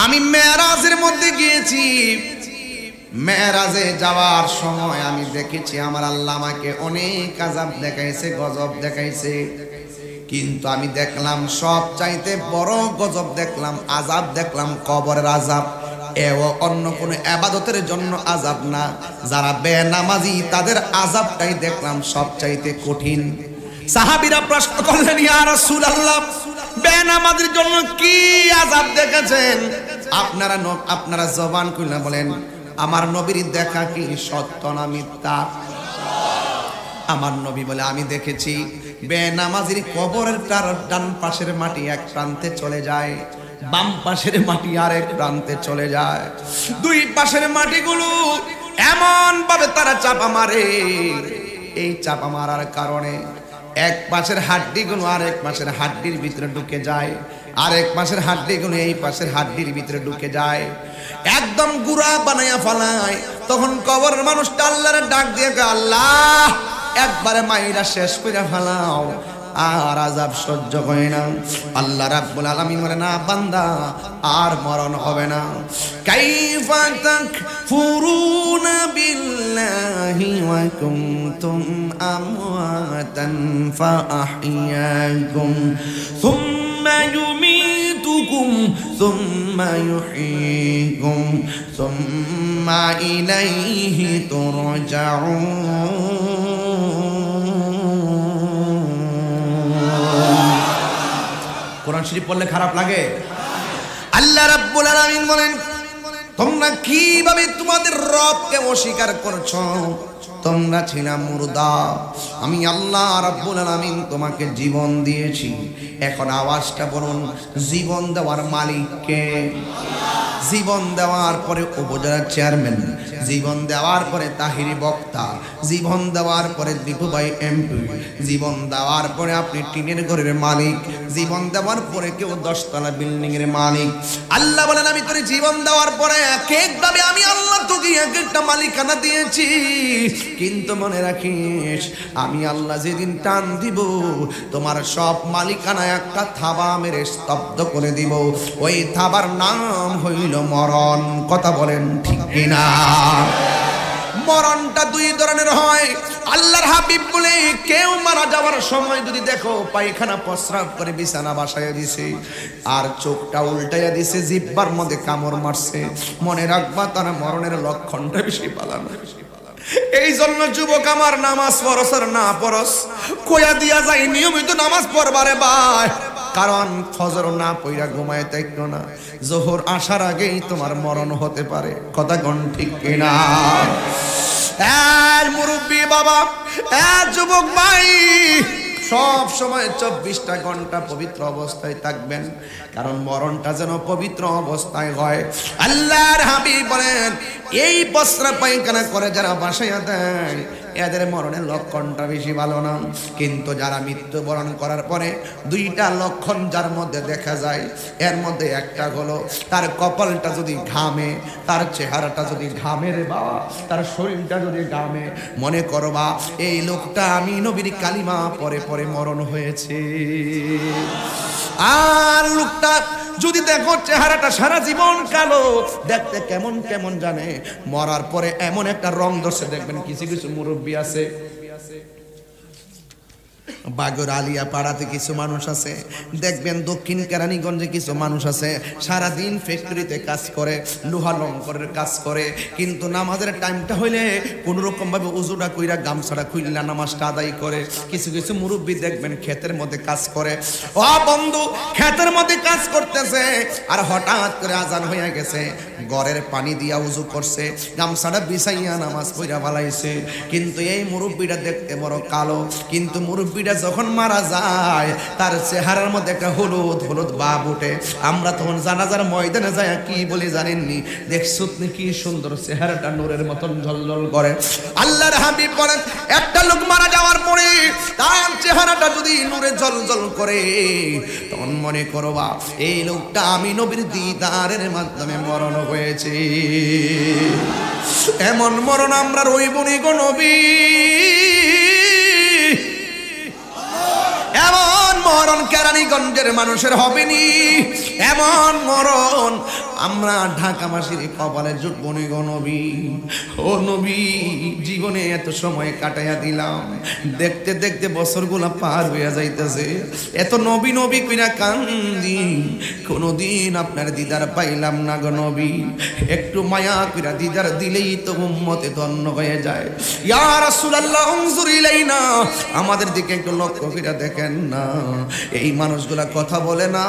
আমি মেরাজের মধ্যে গিয়েছি, মেরাজে যাওয়ার সময় আমি দেখেছি আমার আল্লাহ আমাকে অনেক আযাব দেখাইছে, গজব দেখাইছে, কিন্তু আমি দেখলাম সব চাইতে বড় গজব দেখলাম, আযাব দেখলাম কবরের আযাব। এও অন্য কোন ইবাদতের জন্য আযাব না, যারা বেনামাজি তাদের আযাবটাই দেখলাম সব চাইতে কঠিন। সাহাবীরা প্রশ্ন করলেন, ইয়া রাসূলুল্লাহ, বেনামাজির জন্য কি আযাব দেখেছেন? আপনারা জবান খুলে বলেন, আমার নবীর দেখা কি সত্য না মিথ্যা? আমার নবী বলে, আমি দেখেছি বেনামাজির কবরের ডান পাশের মাটি এক প্রান্তে চলে যায়, বাম পাশের মাটি আরেক প্রান্তে চলে যায়। দুই পাশের মাটিগুলো এমন ভাবে তারা চাপা মারে, এই চাপা মারার কারণে এক পাশের হাড্ডিগুলো আরেক পাশের হাড্ডির ভিতরে ঢুকে যায়, আরেক পাশের হাড্ডিগুলো এই পাশের হাড্ডির ভিতরে ঢুকে যায়, একদম গুড়া বানাইয়া ফালায়। তখন কবরের মানুষটা আল্লাহর ডাক দিয়ে, আল্লাহ একবারে মাইরা শেষ করে ফেলাও, আর আযাব সহ্য হয় না। আল্লাহ রাব্বুল আলামিন বলে, না বান্দা, আর মরণ হবে না। কাইফা তাকফুরুনা বিল্লাহি ওয়া কুনতুম আমওয়াতান ফাআহইয়াকুম সুম্মা ইউমীতুকুম সুম্মা ইউহয়ীকুম সুম্মা ইলাইহি তুরজাউন। কোরআন শরীফ পড়লে খারাপ লাগে? আল্লাহ রাব্বুল আলামিন বলেন, তোমরা কিভাবে তোমাদের রবকে অস্বীকার করছো? তোমরা ছিলা মুর্দা, আমি আল্লাহ রাব্বুল আলামিন তোমাকে জীবন দিয়েছি। এখন আওয়াজটা বলুন, জীবন দেওয়ার মালিক কে? জীবন দেওয়ার পরে উপজেলার চেয়ারম্যান, জীবন দেওয়ার পরে তাহিরি বক্তা, জীবন দেওয়ার পরে দীপু ভাই এমপি, জীবন দেওয়ার পরে আপনি টিনের ঘরের মালিক, জীবন দেওয়ার পরে কেউ 10 তলা বিল্ডিং এর মালিক। আল্লাহ বলেন আমি তোরে জীবন দেওয়ার পরে এক একভাবে আমি আল্লাহ তোকে এক একটা মালিকানা দিয়েছি, কিন্তু মনে রাখিস আমি আল্লাহ যেদিন টান দিব তোমার সব মালিকানা একটা থাবা মেরে স্তব্ধ করে দিব। ওই থাবার নাম হইল মরণ। কথা বলেন ঠিক কিনা? মরণটা দুই ধরনের হয়। আল্লাহর হাবিব বলে কেউ মারা যাওয়ার সময় যদি দেখো পায়খানা প্রস্রাব করে বিছানা বাসায় দিছে আর চোখটা উল্টাইয়া দিছে, জিহ্বার মধ্যে কামড় মারছে, মনে রাখবা তার মরণের লক্ষণটা বেশি পালানো। এই জন্য যুবক আমার, নামাজ পড়স আর না পড়স কইয়া দিয়া যায় নিয়মিত নামাজ পড়বারে ভাই, কারণ ফজর না পইরা ঘুমায় থাকো না, জোহর আসার আগেই তোমার মরণ হতে পারে। কথা কোন ঠিক কিনা? মুরব্বী বাবা, যুবক ভাই, সব সময় 24টা ঘন্টা পবিত্র অবস্থায় থাকবেন, কারণ মরণটা যেন পবিত্র অবস্থায় হয়। আল্লাহর হাবিব বলেন এই প্রস্রাব পায়খানা করে যারা বাসায় দেয় এদের মরণের লক্ষণটা বেশি ভালো না, কিন্তু যারা মৃত্যুবরণ করার পরে 2টা লক্ষণ যার মধ্যে দেখা যায়, এর মধ্যে একটা হলো তার কপালটা যদি ঘামে, তার চেহারাটা যদি ঘামে রে বাবা, তার শরীরটা যদি ঘামে, মনে করবা এই লোকটা আমি নবীর কালিমা পরে পরে মরণ হয়েছে। আর লোকটা যদি দেখো চেহারাটা সারা জীবন কালো, দেখতে কেমন কেমন জানে, মরার পরে এমন একটা রং ধরছে, দেখবেন কিছু কিছু মুরব্বী আছে, বাগর আলিয়া পাড়াতে কিছু মানুষ আছে, দেখবেন দক্ষিণ কেরানীগঞ্জে কিছু মানুষ আছে, সারাদিন ফ্যাক্টরিতে কাজ করে, লোহা লঙ্করের কাজ করে, কিন্তু নামাজের টাইমটা হইলে কোন রকম ভাবে উজুটা কইরা গামছাটা খুইলা নামাজটা আদায় করে। কিছু কিছু মুরব্বী দেখবেন ক্ষেতের মধ্যে কাজ করে, ও বন্ধু ক্ষেতের মধ্যে কাজ করতেছে আর হঠাৎ করে আজান হইয়া গেছে, গড়ের পানি দিয়া উজু করছে, গামছাটা বিছাইয়া নামাজ পড়া বালাইছে, কিন্তু এই মুরব্বীটা দেখতে বড় কালো, কিন্তু মুরব্বীটা যখন মারা যায় তার চেহারার মধ্যে একটা হলুদ হলুদ ভাব উঠে। আমরা তখন জানাজার ময়দানে যায় কি বলে জানেননি, দেখছো কি সুন্দর চেহারাটা নূরের মতন ঝলঝল করে। আল্লাহর হাবিব বলেন একটা লোক মারা যাওয়ার পরে তার চেহারাটা যদি নূরে ঝলঝল করে, তখন মনে করবা এই লোকটা আমি নবীর দিদারের মাধ্যমে মরণ হয়েছে। এমন মরণ আমরা রইবনি গো নবী, এমন মরণ কেরানীগঞ্জের মানুষের হবেনি, এমন মরণ আমরা ঢাকাবাসীর কপালে জুটবনি গো নবী। ও নবী, জীবনে এত সময় কাটাইয়া দিলাম, দেখতে দেখতে বছরগুলা পার হইয়া যাইতেছে, এত নবী নবী কইরা কান্দি, কোনদিন আপনার দিদার পাইলাম না গো নবী। একটু মায়া কইরা দিদার দিলেই তো উম্মতে ধন্য হয়ে যায়। ইয়া রাসূলুল্লাহ উনজুর ইলাইনা, আমাদের দিকে একটু লক্ষ্য কইরা দেখেন না, এই মানুষগুলা কথা বলে না,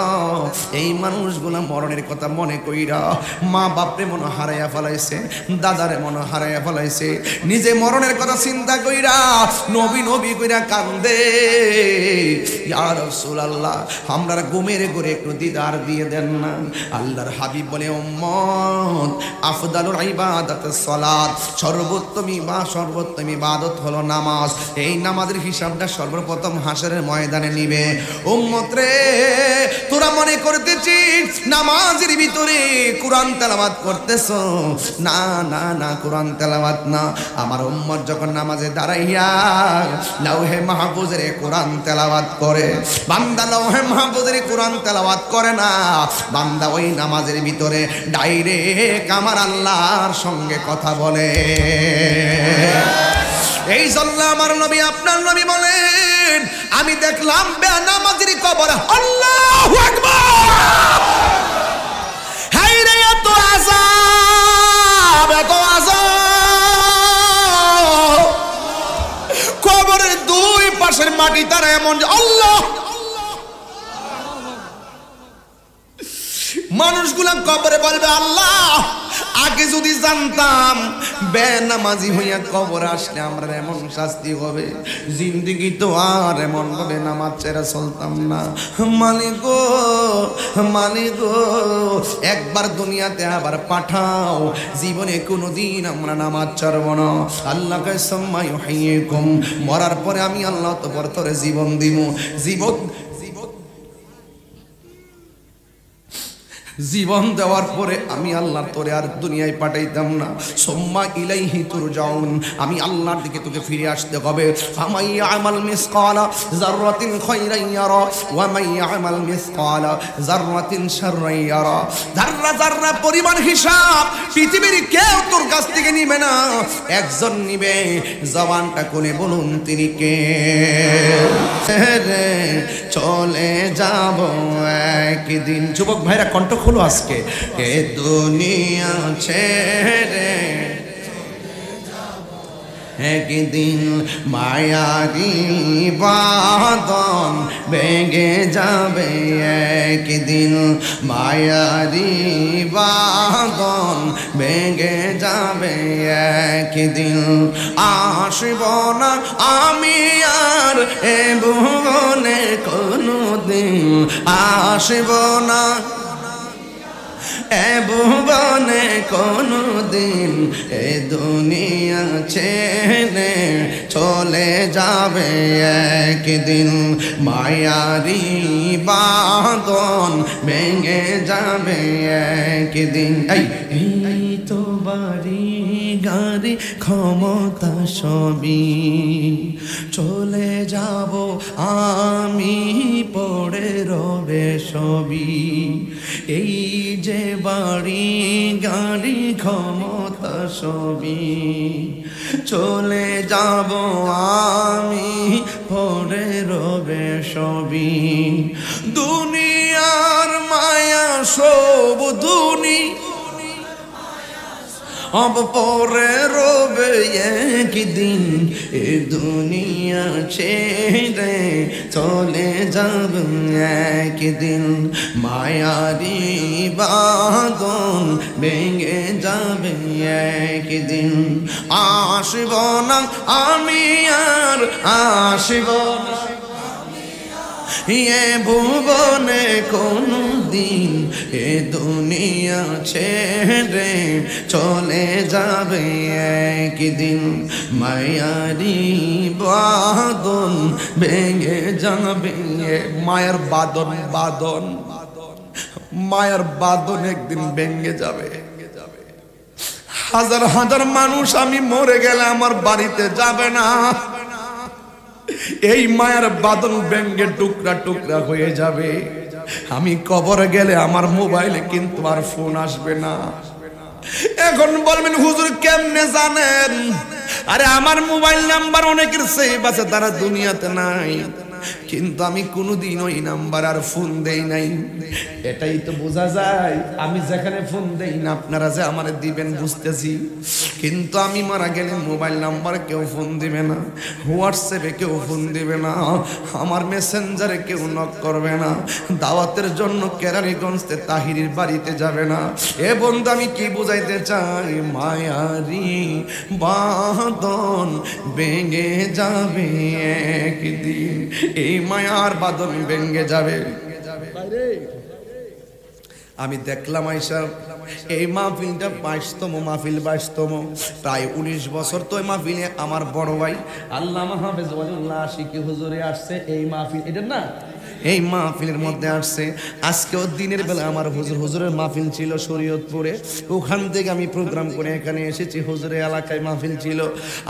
এই মানুষগুলা মরণের কথা মনে কইরা মা বাপরে মনে হারাইয়া ফেলাইছে, দাদারে মনে হারাইয়া ফেলাইছে, নিজে মরণের কথা চিন্তা কইরা নবী নবী কইরা কান্দে। ইয়া রাসূলুল্লাহ আমরা ঘুমের ঘরে একটু দিদার দিয়ে দেন না। আল্লাহর হাবিব বলে উম্মত আফদালুল ইবাদাতুস সালাত, সর্বোত্তম ইবাদত হলো নামাজ। এই নামাজের হিসাবটা সর্বপ্রথম হাসরের ময়দানে নিবে। উম্মত রে, তোরা মনে করতেছিস নামাজের ভিতরে কোরআন তেলাওয়াত করতেছ, না না না, কোরআন তেলাওয়াত না। আমার উম্মত যখন নামাজে দাঁড়াইয়া লাউহে মাহফুজের কোরআন তেলাওয়াত করে, বান্দা লাউহে মাহফুজের কোরআন তেলাওয়াত করে না, বান্দা ওই নামাজের ভিতরে ডাইরেক্ট আমার আল্লাহর সঙ্গে কথা বলে। এই জন্য আমার নবী আপনার নবী বলেন আমি দেখলাম বেনামাজির কবর, আল্লাহু আকবার, হায় রে এত আযাব, এত আযাব, কবরের দুই পাশের মাটি তারা এমন, আল্লাহ, মানুষগুলা কবরে বলবে আল্লাহ আগে যদি জানতাম বেনামাজি হইয়া কবর আসলে আমরা এমন শাস্তি হবে, জিন্দেগি তো আর এমন ভাবে নামাজ ছেড়ে চলতাম না। মালিক গো, মালিক গো, একবার দুনিয়াতে আবার পাঠাও, জীবনে কোনোদিন আমরা নামাজ ছাড়ব না। আল্লাহকে সম্মাই হাইয়ুকুম, মরার পরে আমি আল্লাহ তো তোরে জীবন দিব, জীবন দেওয়ার পরে আমি আল্লাহ তোরে আর দুনিয়ায় পাঠাইতাম না। সুম্মা ইলাইহি তুরজাউন, আমি আল্লাহর দিকে তোকে ফিরে আসতে হবে। ফামাই ইয়ামাল মিসকালা যাররাতিন খায়রান ইয়ারা ওয়া মান ইয়ামাল মিসকালা যাররাতিন শাররান ইয়ারা। যাররা যাররা পরিমাণ হিসাব পৃথিবীর কেউ তোর কাছ থেকে নিবে না, একজন নিবে। জবানটা কোনে বলুন তিনি কে? চলে যাব একদিন। যুবক ভাইরা কণ্ঠ খোলো আজকে। এ দুনিয়া ছেড়ে একদিন মায়ারি বাঁধন ভেঙে যাবে, একদিন মায়ারি বাঁধন ভেঙে যাবে, একদিন আসব না আমি আর এ ভুবনে কোনোদিন, আসব না এ ভুবনে কোনোদিন, এ দুনিয়া ছেড়ে চলে যাবে একদিন, মায়ারি বাঁধন ভেঙে যাবে একদিন। এই তো বাড়ি গাড়ি ক্ষমতা সবই চলে যাব আমি, পড়ে রবে সবই। এই যে বাড়ি গাড়ি ক্ষমতা সবই চলে যাব আমি, পড়ে রবে সবই। দুনিয়ার মায়া সব अब পরে রবে একদিন, এ দুনিয়া ছেড়ে চলে যাব একদিন, মায়ারি বাঁধন ভেঙে যাবে একদিন। আসব না আমি আর আসব না এ ভুবনে কোনদিন, এ দুনিয়া ছেড়ে চলে যাবে একদিন, মায়ারি বাঁধন ভেঙে যাবে। মায়ের বাঁধন বাঁধন মায়ের বাঁধন একদিন ভেঙে যাবে। হাজার হাজার মানুষ আমি মরে গেলে আমার বাড়িতে যাবে না, এই মায়ের বাঁধন ভেঙে টুকরা টুকরা হয়ে যাবে। আমি কবরে গেলে আমার মোবাইলে কিন্তু আর ফোন আসবে না। এখন বলবেন হুজুর কেমনে জানেন? আরে আমার মোবাইল নাম্বার অনেকের সেভ আছে, তারা দুনিয়াতে নাই, কিন্তু আমি কোনোদিন ওই নাম্বার আর ফোন দেই নাই। এটাই তো বোঝা যায়, আমি যেখানে ফোন দেই না আপনারা যে আমার দিবেন বুঝতেছি, কিন্তু আমি মারা গেলে মোবাইল নাম্বার কেউ ফোন দিবে না, হোয়াটসঅ্যাপে কেউ ফোন দিবে না, আমার মেসেঞ্জারে কেউ নক করবে না, দাওয়াতের জন্য কেরানীগঞ্জে তাহিরির বাড়িতে যাবে না। এ বন্ধু আমি কি বুঝাইতে চাই? মায়ারি বাঁধন ভেঙে যাবে একদিন, এই মায়ার বাঁধন ভেঙে যাবে। আমি দেখলাম আইসা এই মাহফিলটা 22তম মাহফিল, 22তম, প্রায় 19 বছর তো এই মাহফিলে আমার বড় ভাই আল্লামা হাফেজ ওয়ালিউল্লাহ আশিকি হুজুরে আসছে এই মাহফিল, এটা না এই মাহফিলের মধ্যে আসছে। আজকেও দিনের বেলা আমার হুজুরের মাহফিল ছিল শরীয়তপুরে, ওখান থেকে আমি প্রোগ্রাম করে এখানে এসেছি। হুজুরের এলাকায় মাহফিল ছিল,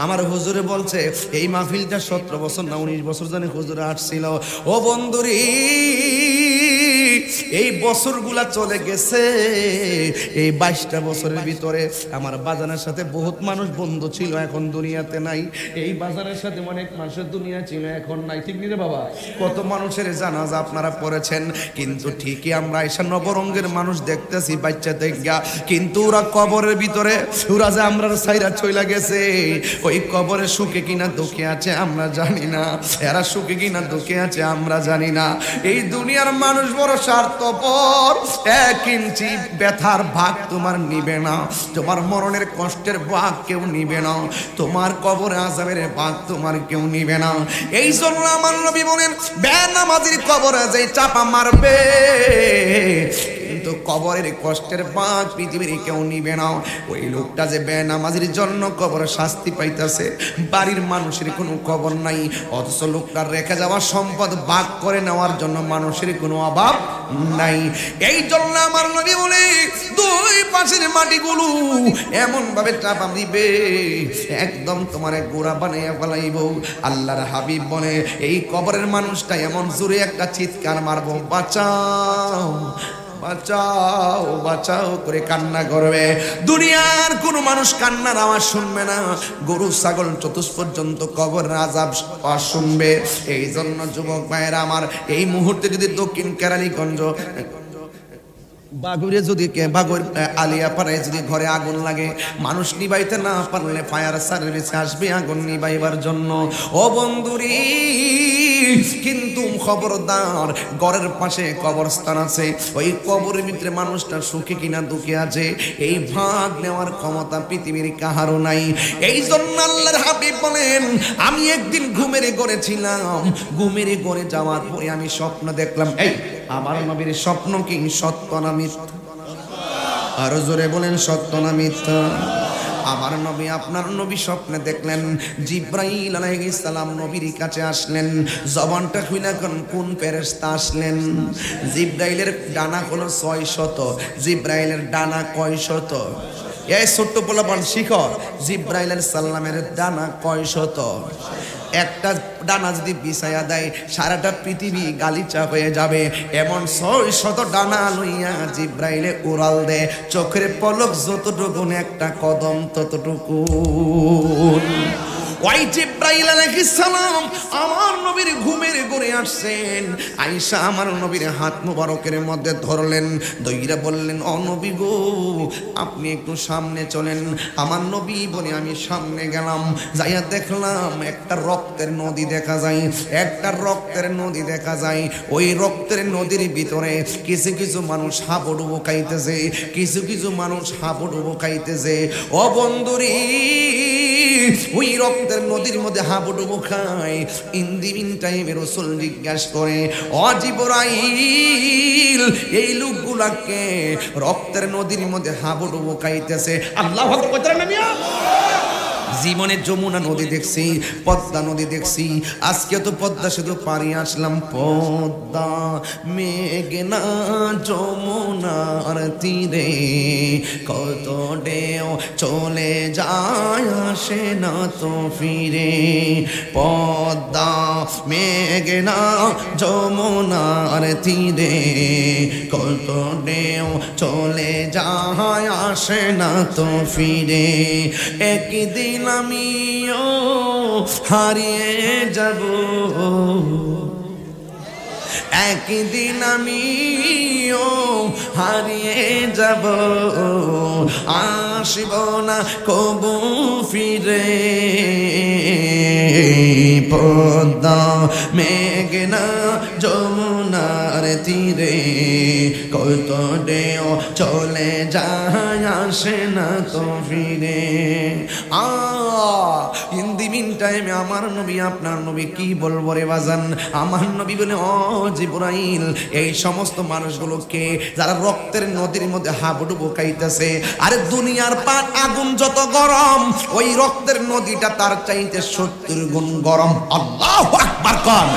আমার হুজুরে বলছে এই মাহফিলটা 17 বছর না 19 বছর জানি হুজুরে আসছিল। ও বন্ধুরি, এই বছরগুলা চলে গেছে, এই 22টা বছরের ভিতরে আমার বাজানের সাথে বহুত মানুষ বন্ধু ছিল, এখন দুনিয়াতে নাই। এই বাজারের সাথে অনেক মানুষের দুনিয়া ছিল, এখন নাই, ঠিক নি রে বাবা? কত মানুষের জানাজা আপনারা পড়েছেন, কিন্তু ঠিকই আমরা এসে নবরঙ্গের মানুষ দেখতেছি বাচ্চা থেকে, কিন্তু ওরা কবরের ভিতরে, ওরা যে আমরা সাইরা চইলা গেছে, ওই কবরে সুখে কিনা দুঃখে আছে আমরা জানি না, এরা সুখে কিনা দুঃখে আছে আমরা জানি না। এই দুনিয়ার মানুষ বড় স্বার্থ অতঃপর 1 ইঞ্চি ব্যথার ভাগ তোমার নিবে না, তোমার মরণের কষ্টের ভাগ কেউ নিবে না, তোমার কবরে আযাবের ভাগ তোমার কেউ নিবে না। এই জন্য আমার নবী বলেন বেনামাজির কবরে যে চাপা মারবে কিন্তু কবরের কষ্টের ভাগ পৃথিবীর কেউ নিবে না। ওই লোকটা যে বেনামাজির জন্য কবরে শাস্তি পাইতেছে, বাড়ির মানুষের কোনো খবর নাই, অথচ লোকটার রেখে যাওয়া সম্পদ ভাগ করে নেওয়ার জন্য মানুষের কোনো অভাব নাই। এই জন্য আমার নবী বলে 2 পাশের মাটিগুলো এমন ভাবে চাপা দিবে একদম তোমার গোড়া বানাইয়া ফেলাইব। আল্লাহর হাবিব বলে এই কবরের মানুষটা এমন জোরে একটা চিৎকার মারবো, বাঁচাও বাঁচাও বাঁচাও করে কান্না করবে। দুনিয়ার কোনো মানুষ কান্নার আওয়াজ শুনবে না, গরু ছাগল চতুষ্পর্যন্ত কবরের আযাব শুনবে। এই জন্য যুবক ভাইয়েরা আমার, এই মুহূর্তে যদি দক্ষিণ কেরানীগঞ্জ বাগুরে যদি বাগুর আলিয়াপাড়ায় যদি ঘরে আগুন লাগে, মানুষ নিবাইতে না পারলে ফায়ার সার্ভিসে আসবে আগুন নিবাইবার জন্য। ও বন্ধুরি, কিন্তু খবরদার, ঘরের পাশে কবরস্থান আছে, ওই কবরের ভিতরে মানুষটা সুখে কিনা দুঃখে আছে, এই ভাগ নেওয়ার ক্ষমতা পৃথিবীর কাহারও নাই। এই জন্য আল্লাহর হাবিব বলেন আমি একদিন ঘুমের ঘরে ছিলাম, ঘুমের ঘরে যাওয়ার পরে আমি স্বপ্ন দেখলাম। এই আমার নবীর স্বপ্ন কি সত্য না মিথ্যা? আরো জোরে বলেন সত্য না মিথ্যা? আমার নবী আপনার নবী স্বপ্নে দেখলেন জিব্রাইল আলাইহিস সালাম নবীর কাছে আসলেন। জবানটা খুইলা কোন ফেরেশতা আসলেন? জিব্রাইলের ডানা হলো 600। জিব্রাইলের ডানা কয় শত? এই ছোট্ট পোলাপান শিখো, জিব্রাইল সালামের ডানা কয় শত? একটা ডানা যদি বিছায়া দেয় সারাটা পৃথিবী গালিচা হয়ে যাবে, এমন 600 ডানা লইয়া জিব্রাইলে উড়াল দে। চোখের পলক যতটুকু একটা কদম ততটুকু। ওই জিব্রাইল আলাইহিস সালাম আমার নবীর ঘুমের ঘরে আসছেন। আয়েশা আমার নবীর হাত মুবারকের মধ্যে ধরলেন, দইরা বললেন ও নবী গো আপনি একটু সামনে চলেন। আমার নবী বলে আমি সামনে গেলাম, যাইয়া দেখলাম একটা রক্তের নদী দেখা যায়, একটা রক্তের নদী দেখা যায়। ওই রক্তের নদীর ভিতরে কিছু কিছু মানুষ হাবুডুবু খাইতেছে, কিছু কিছু মানুষ হাবুডুবু খাইতেছে। ও বন্ধুরি, ওই রক্তের নদীর মধ্যে হাবুডুবু খায়। ইন দি মিন টাইমে রাসূল জিজ্ঞাসা করে ও জিবরাইল এই লোকগুলাকে রক্তের নদীর মধ্যে হাবুডুবু খাইতেছে আল্লাহু আকবার কইতারা না মিয়া? জীবনে যমুনা নদী দেখছি, পদ্মা নদী দেখছি, আজকে তো পদ্মা শুধু পারি আসলাম। পদ্মা মেঘনা যমুনার তীরে কত ঢেউ চলে যায় আসে না তো ফিরে। পদ্মা মেঘনা যমুনার তীরে কত ঢেউ চলে যায় আসে না তো ফিরে। একদিন আমিও হারিয়ে যাব, একদিন আমিও হারিয়ে যাব, আসব না কবু ফিরে। পদ্মা মেঘনা যমুনার তীরে কত ঢেউ চলে যায় আসে না তো ফিরে। ইন দি মিন টাইমে আমার নবী আপনার নবী কি বলবো রে বাজান? আমার নবী বলে ও জিবরাইল এই সমস্ত মানুষগুলোকে যারা রক্তের নদীর মধ্যে হাবুডুবু খাইতেছে, আরে দুনিয়ার পান আগুন যত গরম ওই রক্তের নদীটা তার চাইতে 70 গুণ গরম। আল্লাহু আকবার কোন।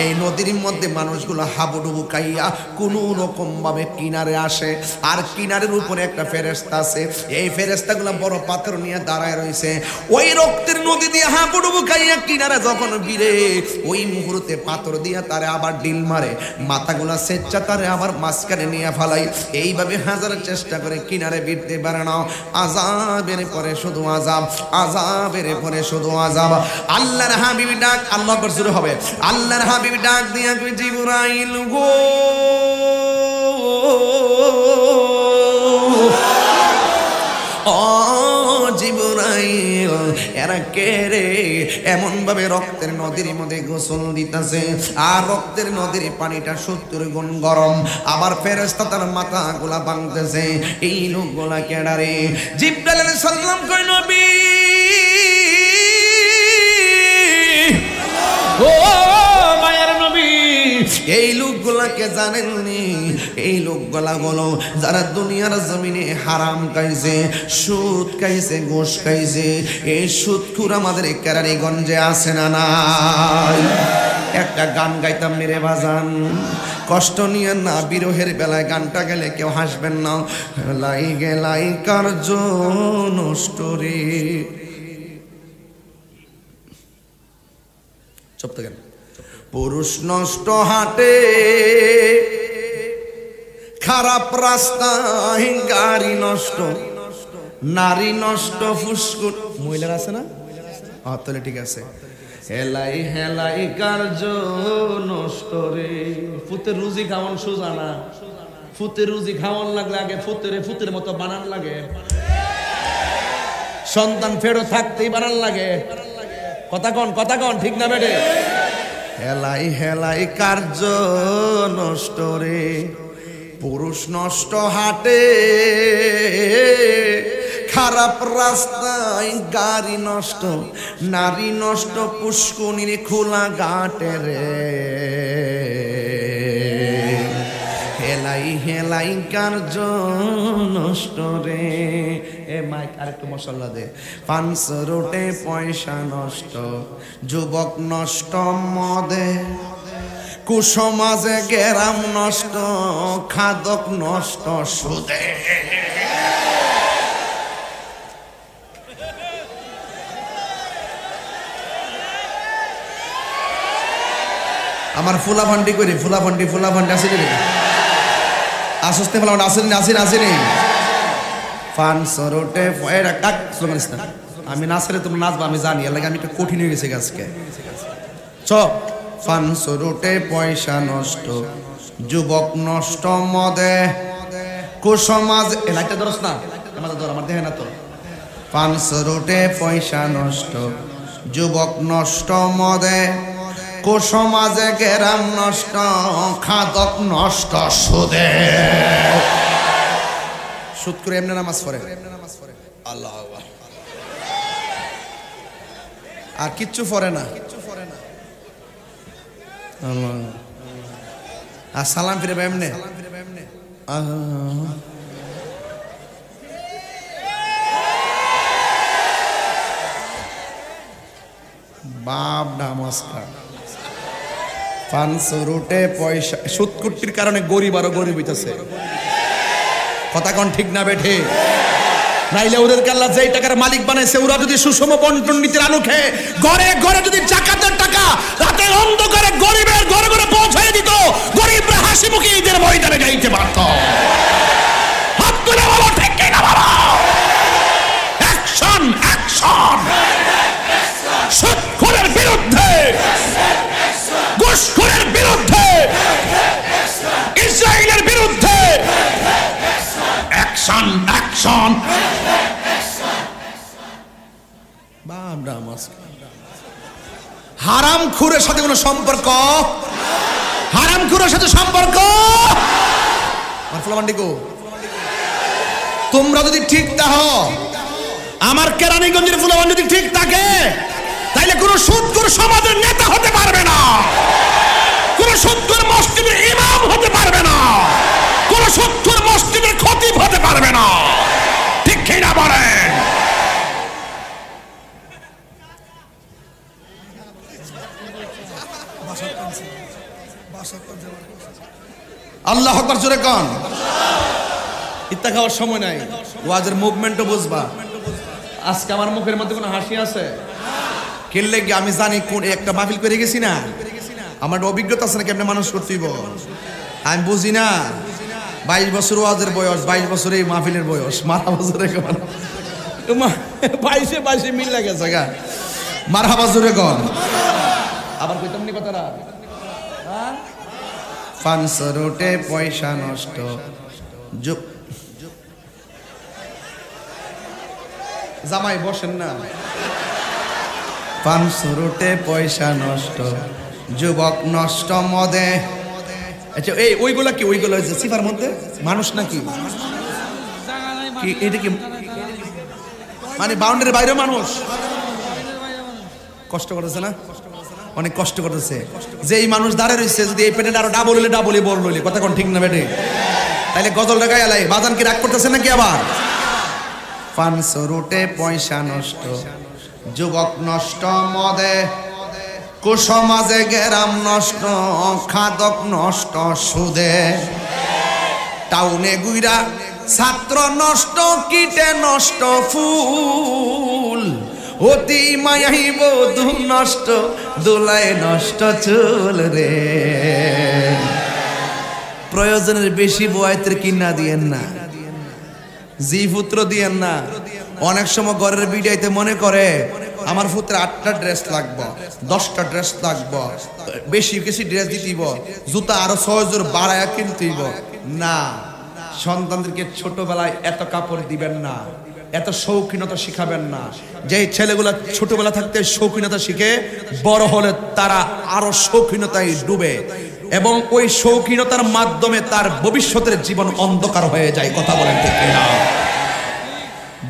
এই নদীর মধ্যে মানুষগুলো হাবুডুবু খাইয়া কোনো রকম ভাবে কিনারে আসে, আর কিনারের উপরে একটা ফেরেশতা আছে। এই ফেরেশতাগুলো বড় পাথর নিয়ে দাঁড়ায় রয়েছে। ওই রক্তের নদী দিয়ে হাবুডুবু খাইয়া কিনারে যখন ভিড়ে, ওই মুহূর্তে পাথর দিয়া তারে আবার ডিল মারে, মাথাগুলা সেচ্চা তারে আবার মাঝখানে নিয়ে ফালাই। এইভাবে হাজার চেষ্টা করে কিনারে ভিড়তে পারে না। আযাবের পরে শুধু আযাব, আযাবের পরে শুধু আযাব। আল্লাহর হাবিব ডাক, আল্লাহু আকবার জোরে হবে, আল্লাহর হাবিব ডাক দিয়া কই জিবরাইল গো ও জিবরাইল এরা কে রে? এমন ভাবে রক্তের নদীর মধ্যে গোসল দিতেছে, আর রক্তের নদীর পানিটা 70 গুণ গরম। আবার ফেরেশতা তার মাথা গুলা ভাঙতেছে। এই লোকগুলা কেডা রে? জিবরাইল আলাইহিস সালাম কয় নবী ও মায়ের নবী, এই লোকগুলাকে জানেননি? এই লোকগুলা হলো যারা দুনিয়ার জমিনে হারাম খাইছে, সুদ খাইছে, ঘুষ খাইছে। এই সুদখোর আমাদের কেরানীগঞ্জে আছে না নাই? একটা গান গাইতাম মেরে বাজান, কষ্ট নিয়ে না, বিরহের বেলায় গানটা গেলে কেউ হাসবেন না। লাই গেলাই কার্য নষ্ট রে। চুপ থাকেন। পুরুষ নষ্ট হাটে, খারাপ রাস্তায় গাড়ি নষ্ট, নারী নষ্ট, ফুসকুট। মহিলার আছে না? তাহলে ঠিক আছে। হেলাই হেলাই কার্য নষ্ট রে। ফুতের রুজি খাওয়ান সোজা না। ফুতের রুজি খাওয়ান লাগলে আগে ফুতের মতো বানান লাগে। সন্তান ফেরো থাকতেই বানান লাগে। কথা কন ঠিক না বেটে? হেলাই হেলাই কার্য নষ্ট রে। পুরুষ নষ্ট হাটে, খারাপ রাস্তায় গাড়ি নষ্ট, নারী নষ্ট, পুষ্কনির খোলা ঘাটে রে। হেলাই হেলাই কার্য নষ্ট রে। এ মাইক আরেকটু মশলা দে। 500 রোটে পয়সা নষ্ট, যুবক নষ্ট মদে, কুসমাজে গেরাম নষ্ট, খাদক নষ্ট সুদে। আমার ফুলা ফান্ডি করি, ফুলা ফান্ডি আসেনি রে, আসতে ফেলা আসেনি। 500 রোটে ডাক স্লোগান ইসলাম। আমি নাচলে তুমি নাচবা, আমি জানি, এর লাগে আমি একটু কঠিন হয়ে গেছি আজকে। চ 500 রোটে পয়সা নষ্ট, যুবক নষ্ট মদে, কুসমাজ। এ লাইটটা ধরস না, আমার দেখে না তো। 500 রোটে পয়সা নষ্ট, যুবক নষ্ট মদে, কুসমাজে গেরাম নষ্ট, খাদক নষ্ট সুদে। সুদ করে এমনি নামাজ পড়ে, আল্লাহ আর কিচ্ছু পড়ে না। আর সালাম ফিরে এমনি বাপ নমস্কার। 500 রুটে পয়সা, সুদকুটির কারণে গরিব আরো গরিব হইতেছে। কথা কোন ঠিক না বেঠে? নাইলে ওদেরকে আল্লাহ যেই টাকার মালিক বানাইছে, ওরা যদি সুষম বন্টন নীতির আলোকে ঘরে ঘরে যদি জাকাতের টাকা রাতে অন্ধকারে গরিবের ঘরে ঘরে পৌঁছায় দিত, গরিবরা হাসি মুখে ঈদের ময়দানে যাইতে পারত। হাত তুলে বলো ঠিক কিনা বাবা? Action action! সুদখোরের বিরুদ্ধে, ঘুষখোরের বিরুদ্ধে, ইসরায়েলের বিরুদ্ধে অ্যাকশন অ্যাকশন! হারামখোরের সাথে কোনো সম্পর্ক, হারামখোরের সাথে সম্পর্ক। তোমরা যদি ঠিক থাকো, আমার কেরানীগঞ্জের ফুলাবান যদি ঠিক থাকে, তাইলে কোন সুদখোর সমাজের নেতা হতে পারবে না, কোন সুদখোর মসজিদের ইমাম হতে পারবে না, কোন সুদখোর মসজিদের খতিব হতে পারবে না। ঠিক কিনা বলেন? আল্লাহু আকবার জোরে কোন। ইত্তা খাওয়ার সময় নাই, ওয়াজের মুভমেন্টও বুঝবা। আজকে আমার মুখের মধ্যে কোনো হাসি আছে? কেলে কি আমি জানি কোন একটা মাহফিল করে গেছি না, আমার অভিজ্ঞতা আছে না কেমনে মানুষ করতেইব। আমি বুঝি না 22 বছর ওয়াজের বয়স, 22 বছর এই মাহফিলের বয়স। মারহাবা জোরে কোন। 22 মিল লাগেছে গা। মারহাবা জোরে কোন। আবার কইতাম নি কথাটা? 500 রোটে পয়সা নষ্ট, জামাই বসেন না। পান সুরুটে পয়সা নষ্ট, যুবক নষ্ট মদে। আচ্ছা এই ওইগুলা কি? ওইগুলো হচ্ছে সিফার মধ্যে মানুষ নাকি? কি এটা কি মানে বাউন্ডারির বাইরে মানুষ? কষ্ট করতেছে না? অনেক কষ্ট করতেছে। যে এই মানুষ দাঁড়িয়ে রয়েছে, যদি এই পেটেন্ট আরো ডাবল হইলে ডাবলই বল হইলে, কথা কোন ঠিক না বেটে? তাইলে গজলটা গায়ে লাই, বাজান কি রাগ করতেছে নাকি আবার? 500 রুটে পয়সা নষ্ট, যুবক নষ্ট মদে, কুসমাজে গেরাম নষ্ট, খাদক নষ্ট সুদে, টাউনে গুইরা ছাত্র নষ্ট, কিটে নষ্ট ফুল, অতি মায়াই বধূ নষ্ট, দোলায় নষ্ট চুল রে। প্রয়োজনের বেশি বয়াতের কিনা দিয়েন না, জি পুত্র দিয়েন না। অনেক সময় ঘরের বিড়াইতে মনে করে আমার পুত্রের 8টা ড্রেস লাগবে, 10টা ড্রেস লাগবে, বেশি বেশি ড্রেস দিতেইব, জুতা আরো 6 জোড় বাড়ায়া কিনতেইব। না, সন্তানদেরকে ছোটবেলায় এত কাপড় দিবেন না, এত শৌখিনতা শিখাবেন না। যেই ছেলেগুলা ছোটবেলা থাকতে শৌখিনতা শিখে, বড় হলে তারা আরো শৌখিনতায় ডুবে এবং ওই শৌখিনতার মাধ্যমে তার ভবিষ্যতের জীবন অন্ধকার হয়ে যায়। কথা বলেন ঠিক না?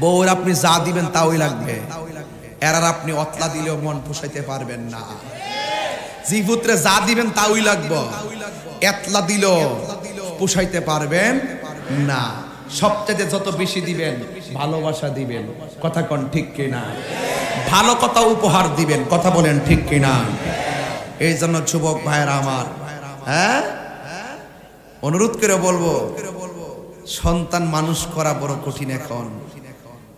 বউর আপনি যা দিবেন তাই লাগবে, এরার আপনি অতলা দিলেও মন পোষাইতে পারবেন না। জি পুত্রে যা দিবেন তাই লাগবে, এতলা দিলেও পোষাইতে পারবেন না। সবচেয়ে যত বেশি দিবেন ভালোবাসা দিবেন, কথা কোন ঠিক কিনা? ভালো কথা উপহার দিবেন, কথা বলেন ঠিক কিনা? এই জন্য যুবক ভাইরা আমার, হ্যাঁ অনুরোধ করে বলবো, সন্তান মানুষ করা বড় কঠিন। এখন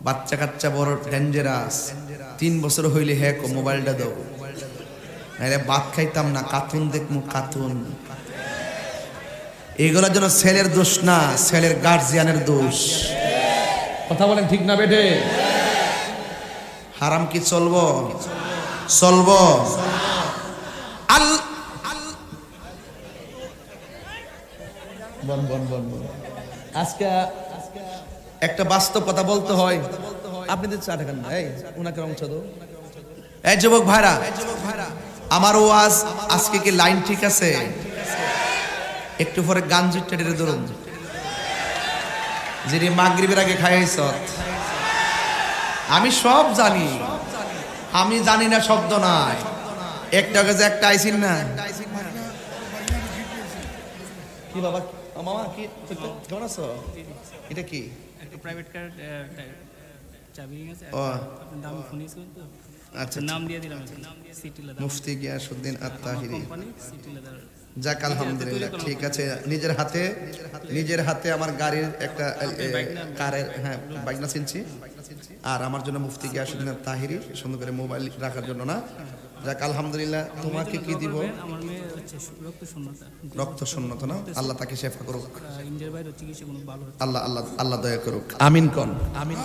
বাচ্চা কাচ্চা বড় ডেঞ্জারাস। 3 বছর হইলে হ্যাঁ মোবাইলটা দাও, নাহলে ভাত খাইতাম না, কার্টুন দেখমু কার্টুন। এগুলোর জন্য ছেলের দোষ না, ছেলের গার্জিয়ানের দোষ। কথা বলেন ঠিক না বেটে? হারাম কি চলবো? চলবো। আজকে একটা বাস্তব কথা বলতে হয়। আপনি তো চা ঢাকেন না, এই উনাকে অংশ দাও। এই যুবক ভাইরা, আমার ওয়াজ আজকে কি লাইন ঠিক আছে? একটু পরে গান জুটে ধরুন, যিনি মাগরিবের আগে খাইছ। আমি সব জানি, আমি জানি না শব্দ নাই। একটা যে একটা আইসিন না কি বাবা, মামা কি কেমন আছো? এটা কি একটা প্রাইভেট কার চাবি আছে, ও আপনার দাম ফোন ইউজ করেন তো? আচ্ছা, নাম দিয়ে দিলাম, city leather, Mufti Giasuddin Attahiri. Company city leather. যাক আলহামদুলিল্লাহ, ঠিক আছে। নিজের হাতে আমার গাড়ির একটা কারের, হ্যাঁ বাইকনা চিনছি। আর আমার জন্য মুফতি গিয়াসউদ্দিন আত-তাহিরি সুন্দর করে মোবাইল রাখার জন্য না। যাক আলহামদুলিল্লাহ। তোমাকে কি দিব? আমার মেয়ে হচ্ছে রক্ত শূন্যতা। রক্ত শূন্যতা না? আল্লাহ তাকে শেফা করুক। ইন্ডিয়ার বাইরে চিকিৎসা কোনো ভালো হচ্ছে। আল্লাহ আল্লাহ আল্লাহ দয়া করুক। আমিন কোন? আমিন।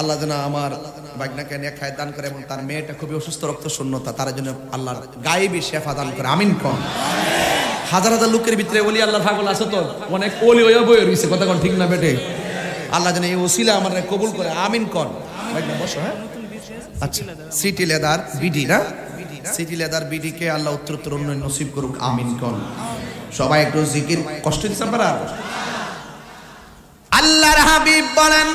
আল্লাহ যেন আমার বাইকনাকে নিয়ে খায় দান করে এবং তার মেয়েটা খুবই অসুস্থ, রক্ত শূন্যতা, তার জন্য আল্লাহর গায়েবী শেফা দান করে। আমিন কোন? হাজার হাজার লোকের ভিতরে ওলি আল্লাহ পাগল আছে তো, অনেক ওলি হয়ে বয়ে রয়েছে, কথা কোন ঠিক না বেটে? আল্লাহ যেন এই ওসিলা আমার কবুল করে। আমিন কোন? বাইকনা বসো। হ্যাঁ আচ্ছা, সিটি লেদার বিডি না? সিটি লেদার বিডি কে আল্লাহ উত্তরোত্তর উন্নয়ন নসিব করুক। আমিন কোন? সবাই একটু জিকির। কষ্ট দিচ্ছেন আপনারা? আল্লাহর হাবিব বলেন,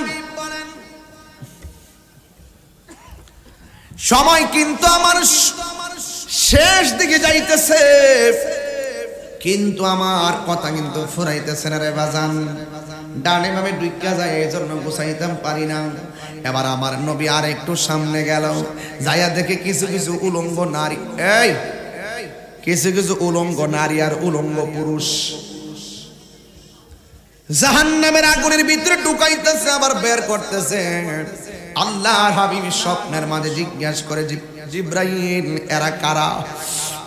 সময় কিন্তু আমার শেষ দিকে যাইতেছে, কিন্তু আমার কথা কিন্তু ফুরাইতেছে না রে বাজান। ডানে বামে ডুইকা যায়, এই জন্য গুছাইতাম পারি না। এবার আমার নবী আর একটু সামনে গেল, যাইয়া দেখে কিছু কিছু উলঙ্গ নারী, এই কিছু কিছু উলঙ্গ নারী আর উলঙ্গ পুরুষ জাহান্নামের আগুনের ভিতরে ঢুকাইতেছে, আবার বের করতেছে। আল্লাহর হাবিব স্বপ্নের মাঝে জিজ্ঞাসা করে, জিব্রাইল এরা কারা?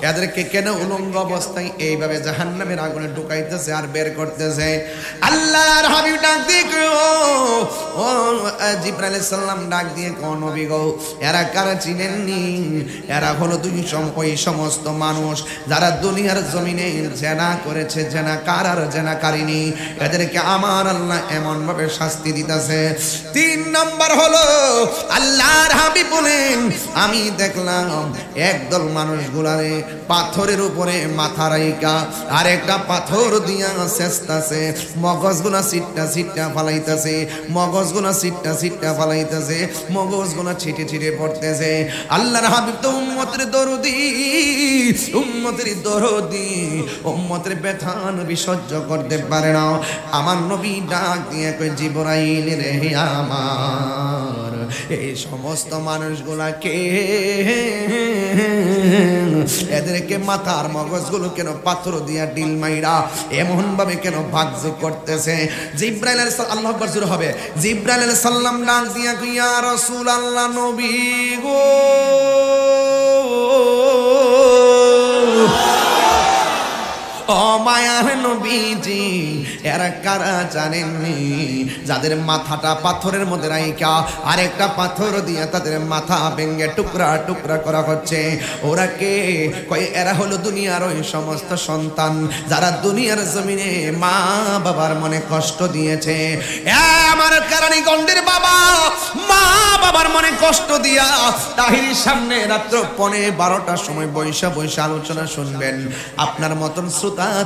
এদেরকে কেন উলঙ্গ অবস্থায় এইভাবে জাহান্নামের আগুনে ঢুকাইতেছে আর বের করতেছে? আল্লাহর হাবিব ডাক দিয়ে ও জিবরাইল আলাইহিস সালাম ডাক দিয়ে কোন নবী গো, এরা কারা চিনেননি? এরা হলো ওই সমস্ত মানুষ যারা দুনিয়ার জমিনে জেনা করেছে, জেনাকার আর জেনাকারিনী। এদেরকে আমার আল্লাহ এমন ভাবে শাস্তি দিতেছে। 3 নাম্বার হলো আল্লাহর হাবিব বলেন, আমি দেখলাম একদল মানুষগুলারে পাথরের উপরে মাথা রাইকা আর একটা পাথর দিয়া চেষ্টাছে, মগজগুলা সিটটা সিটটা ফালাইতেছে, মগজগুলা সিটটা সিটটা ফালাইতেছে, মগজগুলা ছিটে ছিটে পড়তেছে। আল্লাহর হাবিব তো উম্মতের দরদি, উম্মতের দরদি, উম্মতের ব্যথা নবী সহ্য করতে পারে না। আমার নবী ডাক দিয়ে কই, জিবরাইল রে আমার এই সমস্ত মানুষগুলাকে এদেরকে মাথার মগজগুলো কেন পাথর দিয়া ডিল মাইরা এমন ভাবে কেন ভাগযোগ করতেছে? জিবরাইল আলাইহিস সালাম, আল্লাহু আকবার জোরে হবে, জিবরাইল আলাইহিস সালাম ডাক দিয়া কই, ইয়া রাসূলুল্লাহ নবী গো, ও মায়ার নবীজি, এরা কারা জানেননি? যাদের মাথাটা পাথরের মধ্যে রাইকা আরেকটা পাথর দিয়ে তাদের মাথা ভেঙে টুকরা টুকরা করা হচ্ছে। ওরা কে? কয় এরা হলো দুনিয়ার ওই সমস্ত সন্তান যারা দুনিয়ার জমিনে মা বাবার মনে কষ্ট দিয়েছে। আমার কেরানীগঞ্জের বাবা মা বাবার মনে কষ্ট দিয়া তাহিরির সামনে রাত্র 12:15টার সময় বৈশা বৈশা আলোচনা শুনবেন। আপনার মতন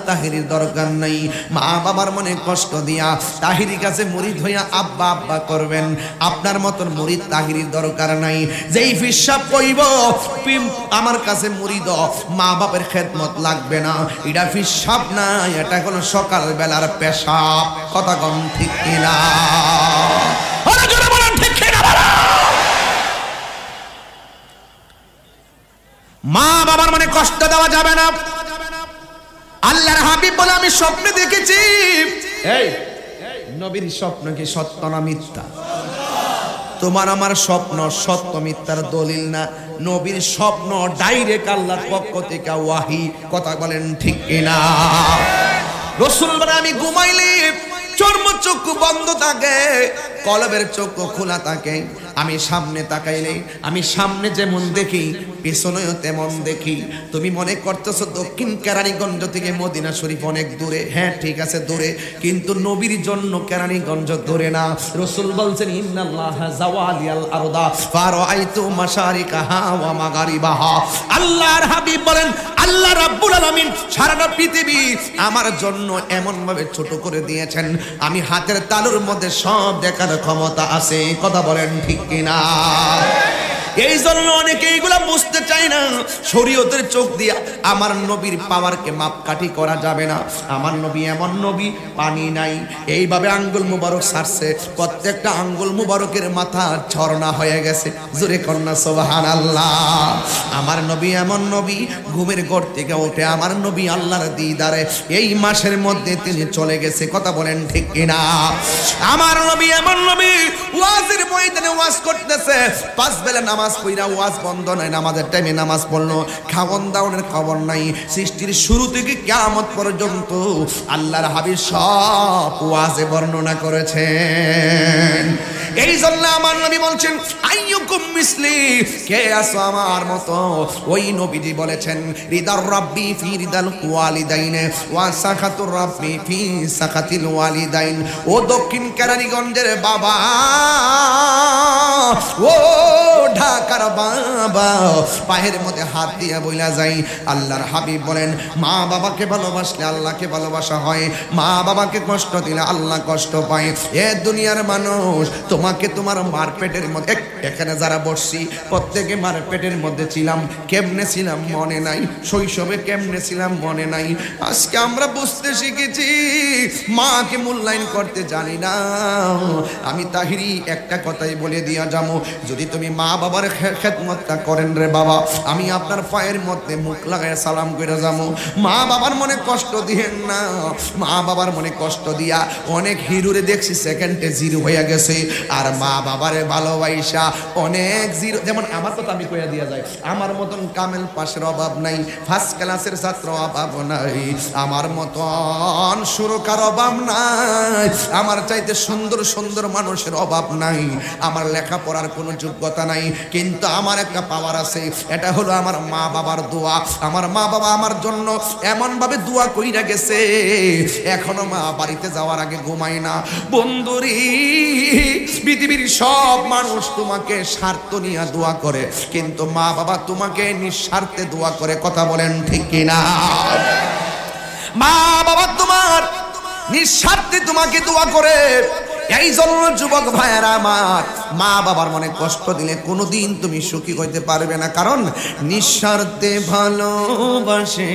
তাহিরির দরকার নাই। মা বাবার মনে কষ্ট দিয়া তাহিরির কাছে মুরিদ হইয়া আব্বা আব্বা করবেন। আপনার মতন মুরিদ তাহিরির দরকার নাই। যেই ফিসাব কইব আমার কাছে মুরিদ, মা বাবার খেদমত লাগবে না, এটা ফিসাব না, এটা কোনো সকাল বেলার পেশাব। কথা কম ঠিক কিনা? মা বাবার মনে কষ্ট দেওয়া যাবে না। আল্লাহর হাবিব বলে, আমি স্বপ্নে দেখেছি। এই নবীর স্বপ্ন কি সত্য না মিথ্যা? তোমার আমার স্বপ্ন সত্য মিথ্যার দলিল না। নবীর স্বপ্ন ডাইরেক্ট আল্লাহর পক্ষ থেকে ওয়াহি। কথা বলেন ঠিক কিনা? রাসূল বলে, আমি ঘুমাইলে চর্ম চক্ষু বন্ধ থাকে, কলবের চক্ষু খোলা থাকে। আমি সামনে তাকাইলে আমি সামনে যেমন দেখি পেছনেও তেমন দেখি। তুমি মনে করতেছো দক্ষিণ কেরানীগঞ্জ থেকে মদিনা শরীফ অনেক দূরে। হ্যাঁ ঠিক আছে দূরে, কিন্তু নবীর জন্য কেরানীগঞ্জ দূরে না। রাসূল বলছেন, ইন্নাল্লাহা যাওয়ালিয়াল আরদা ফারাআইতু মাশারিকাহা ওয়া মাগারিবাহা। আল্লাহর হাবিব বলেন, আল্লাহ রাব্বুল আলামিন সারাটা পৃথিবী আমার জন্য এমন ভাবে ছোট করে দিয়েছেন, আমি হাতের তালুর মধ্যে সব দেখার ক্ষমতা আছে। কথা বলেন ঠিক কিনা? এই জন্য অনেকে এইগুলা বুঝতে চায় না। শরীয়তের চোখ দিয়া আমার নবীর পাওয়ারকে মাপকাঠি করা যাবে না। আমার নবী এমন নবী, পানি নাই, এইভাবে আঙ্গুল মুবারক ছাড়ছে, প্রত্যেকটা আঙ্গুল মুবারকের মাথা ঝর্ণা হয়ে গেছে। জোরে কন্যা সুবহানাল্লাহ। আমার নবী এমন নবী, ঘুমের ঘর থেকে উঠে আমার নবী আল্লাহর দিদারে এই মাসের মধ্যে তিনি চলে গেছে। কথা বলেন ঠিক কিনা? আমার নবী এমন নবী, ওয়াজের ময়দানে ওয়াজ করতেছে, 5 বেলা নামাজ পড়া, ওয়াজ বন্ধ নাই, নামাজের টাইমে নামাজ পড়লো, খাওয়ান দাওয়ানের খবর নাই। সৃষ্টির শুরু থেকে কিয়ামত পর্যন্ত আল্লাহর হাবিব সব ওয়াজে বর্ণনা করেছেন। এই জন্য আমার নবী বলছেন, আইয়ুকুম মিসলি, কে আছো আমার মতো? ওই নবীজি বলেছেন, রিদার রাব্বি ফি রিদাল ওয়ালিদাইন ওয়া সাখাতুর রাব্বি ফি সাখাতিল ওয়ালিদাইন। ও দক্ষিণ কেরানীগঞ্জের বাবা, ও ঢাকার বাবা, পায়ের মধ্যে হাত দিয়ে বইলা যাই, আল্লাহর হাবিব বলেন, মা বাবাকে ভালোবাসলে আল্লাহকে ভালোবাসা হয়, মা বাবাকে কষ্ট দিলে আল্লাহ কষ্ট পায়। এ দুনিয়ার মানুষ, তোমাকে তোমার মার পেটের মধ্যে, এখানে যারা বসছি প্রত্যেকে মার পেটের মধ্যে ছিলাম, কেমনে ছিলাম মনে নাই, শৈশবে কেমনে ছিলাম মনে নাই। আজকে আমরা বুঝতে শিখেছি, মাকে মূল্যায়ন করতে জানি না। আমি তাহিরি একটা কথাই বলে দিয়া যাবো, যদি তুমি মা বাবার খেদমতটা করেন রে বাবা, আমি আপনার পায়ের মধ্যে মুখ লাগায় সালাম করে যাবো। মা বাবার মনে কষ্ট দিয়েন না। মা বাবার মনে কষ্ট দিয়া অনেক হিরোরে দেখছি সেকেন্ডে জিরো হয়ে গেছে, আর মা বাবারে ভালোবাসা অনেক জিরো। যেমন আমার কথা আমি কইয়া দিয়া যায়, আমার মতন কামেল পাশের অভাব নাই, ফার্স্ট ক্লাসের ছাত্র অভাব নাই, আমার মতন সুরকার অভাব নাই, আমার চাইতে সুন্দর সুন্দর মানুষের অভাব নাই, আমার লেখাপড়ার কোনো যোগ্যতা নাই, কিন্তু আমার একটা পাওয়ার আছে, এটা হলো আমার মা বাবার দোয়া। আমার মা বাবা আমার জন্য এমন ভাবে দোয়া কইরা গেছে, এখনো মা বাড়িতে যাওয়ার আগে ঘুমাই না। বন্ধুরি, পৃথিবীর সব মানুষ তোমাকে স্বার্থ নিয়ে দোয়া করে, কিন্তু মা বাবা তোমাকে নিঃস্বার্থে দোয়া করে। কথা বলেন ঠিক কিনা? মা বাবা তোমার নিঃস্বার্থে তোমাকে দোয়া করে। এই জন্য যুবক ভাইয়েরা আমার, মা বাবার মনে কষ্ট দিলে কোনোদিন তুমি সুখী হইতে পারবে না, কারণ নিঃস্বার্থে ভালোবাসে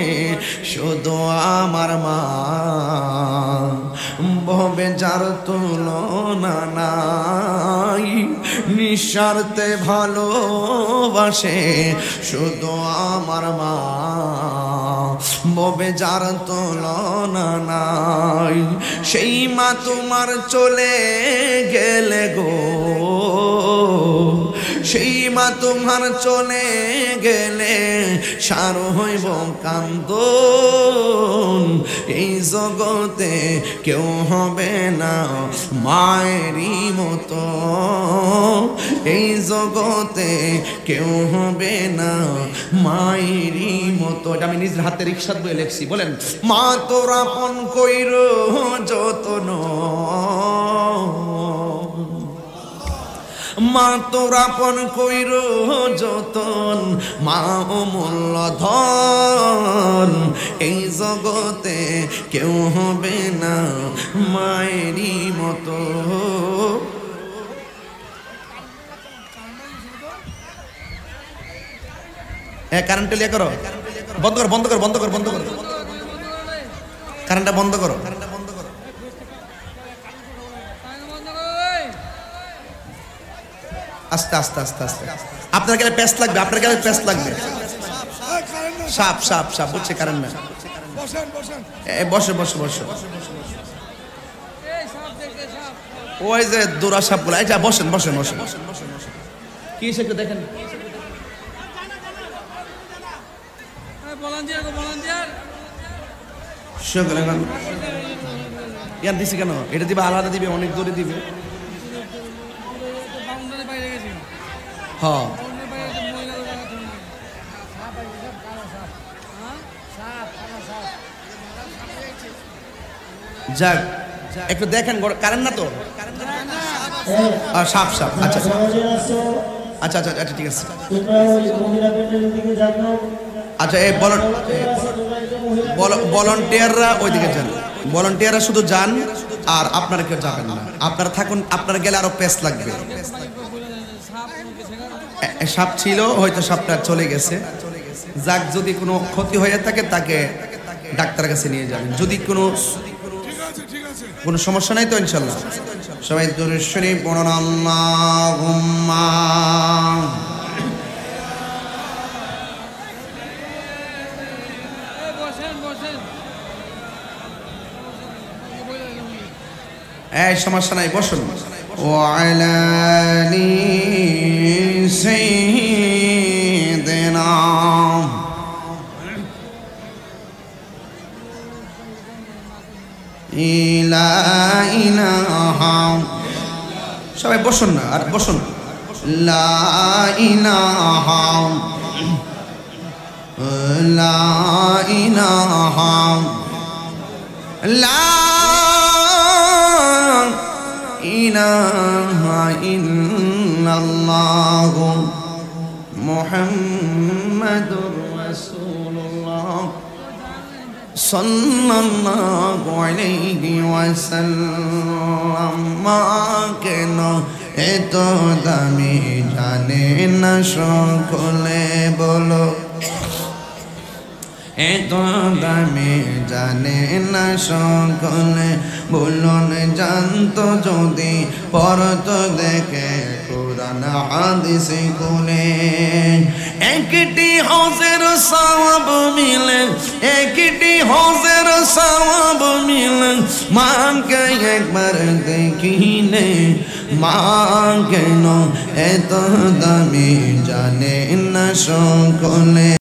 শুধু আমার মা, ভবে যার তুলনা নাই। নিঃস্বার্থে ভালোবাসে শুধু আমার মা, ভবে যার তুলনা নাই। সেই মা তোমার চলে গেলে গো, সেই মা তোমার চলে গেলে সার হইব কান্দন। এই জগতে কেউ হবে না মায়েরই মতো, এই জগতে কেউ হবে না মায়েরই মতো। এটা আমি নিজের হাতে রিকশাত বয়ে লেখছি। বলেন, মা তোর আপন কইর যতন, মা তোর আপন কইর যতন, মা অমূল্য ধন। এই জগতে কেউ হবে না মায়েরই মতো। কারেন্টটা লিয়ে করো, বন্ধ কর, বন্ধ কর, বন্ধ কর, বন্ধ কর, কারেন্টটা বন্ধ করো। আস্তে আস্তে আস্তে আস্তে। আপনার গেলে পেস্ট লাগবে, আপনার গেলে পেস্ট লাগবে। সাপ সাপ সাপ বুঝছে, কারেন্ট না। বসে বসে বসে, ওই যে দৌড়া সাপ গুলা, এই যা বসেন বসেন বসেন। কি সে দেখেন, ইয়ার দিছি কেন? এটা দিবে আলাদা দিবে, অনেক দূরে দিবে। হ্যাঁ, যাক একটু দেখেন, কারেন্ট না তো? সাপ সাপ, আচ্ছা আচ্ছা আচ্ছা আচ্ছা, ঠিক আছে। আচ্ছা, এই ভলান্টিয়াররা ওইদিকে যান, ভলান্টিয়াররা শুধু যান, আর আপনারা কেউ যাবেন না। আপনারা থাকুন, আপনারা গেলে আরো পেস্ট লাগবে। সাপ ছিল, হয়তো সাপটা চলে গেছে। যাক, যদি কোনো ক্ষতি হয়ে থাকে তাকে ডাক্তারের কাছে নিয়ে যাবেন। যদি কোনো সমস্যা নাই তো ইনশাল্লাহ। সবাই দুরূদ শরীফ পড়ুন। আল্লাহুম্মা এই সমস্যা নাই, বসুন। ওয়ালা আলি সাইয়্যিদিনা, ইলা ইলাহা, সবাই বসুন না, আর বসুন। লা ইলাহা, লা ইলাহা, লা ইলাহা ইল্লাল্লাহ মুহাম্মাদুর রাসূলুল্লাহ সাল্লাল্লাহু আলাইহি ওয়াসাল্লাম। মা কেন এত দামি জানে না সকলে বলো, এত দামি জানে না সকলে বলুন জানতো যদি পড়তো দেখে কোরআন হাদিস খুলে একটি হজের সওয়াব মিলে একটি হজের সওয়াব মিলে মাকে একবার দেখিলে মা কেন এত দামি জানে না সকলে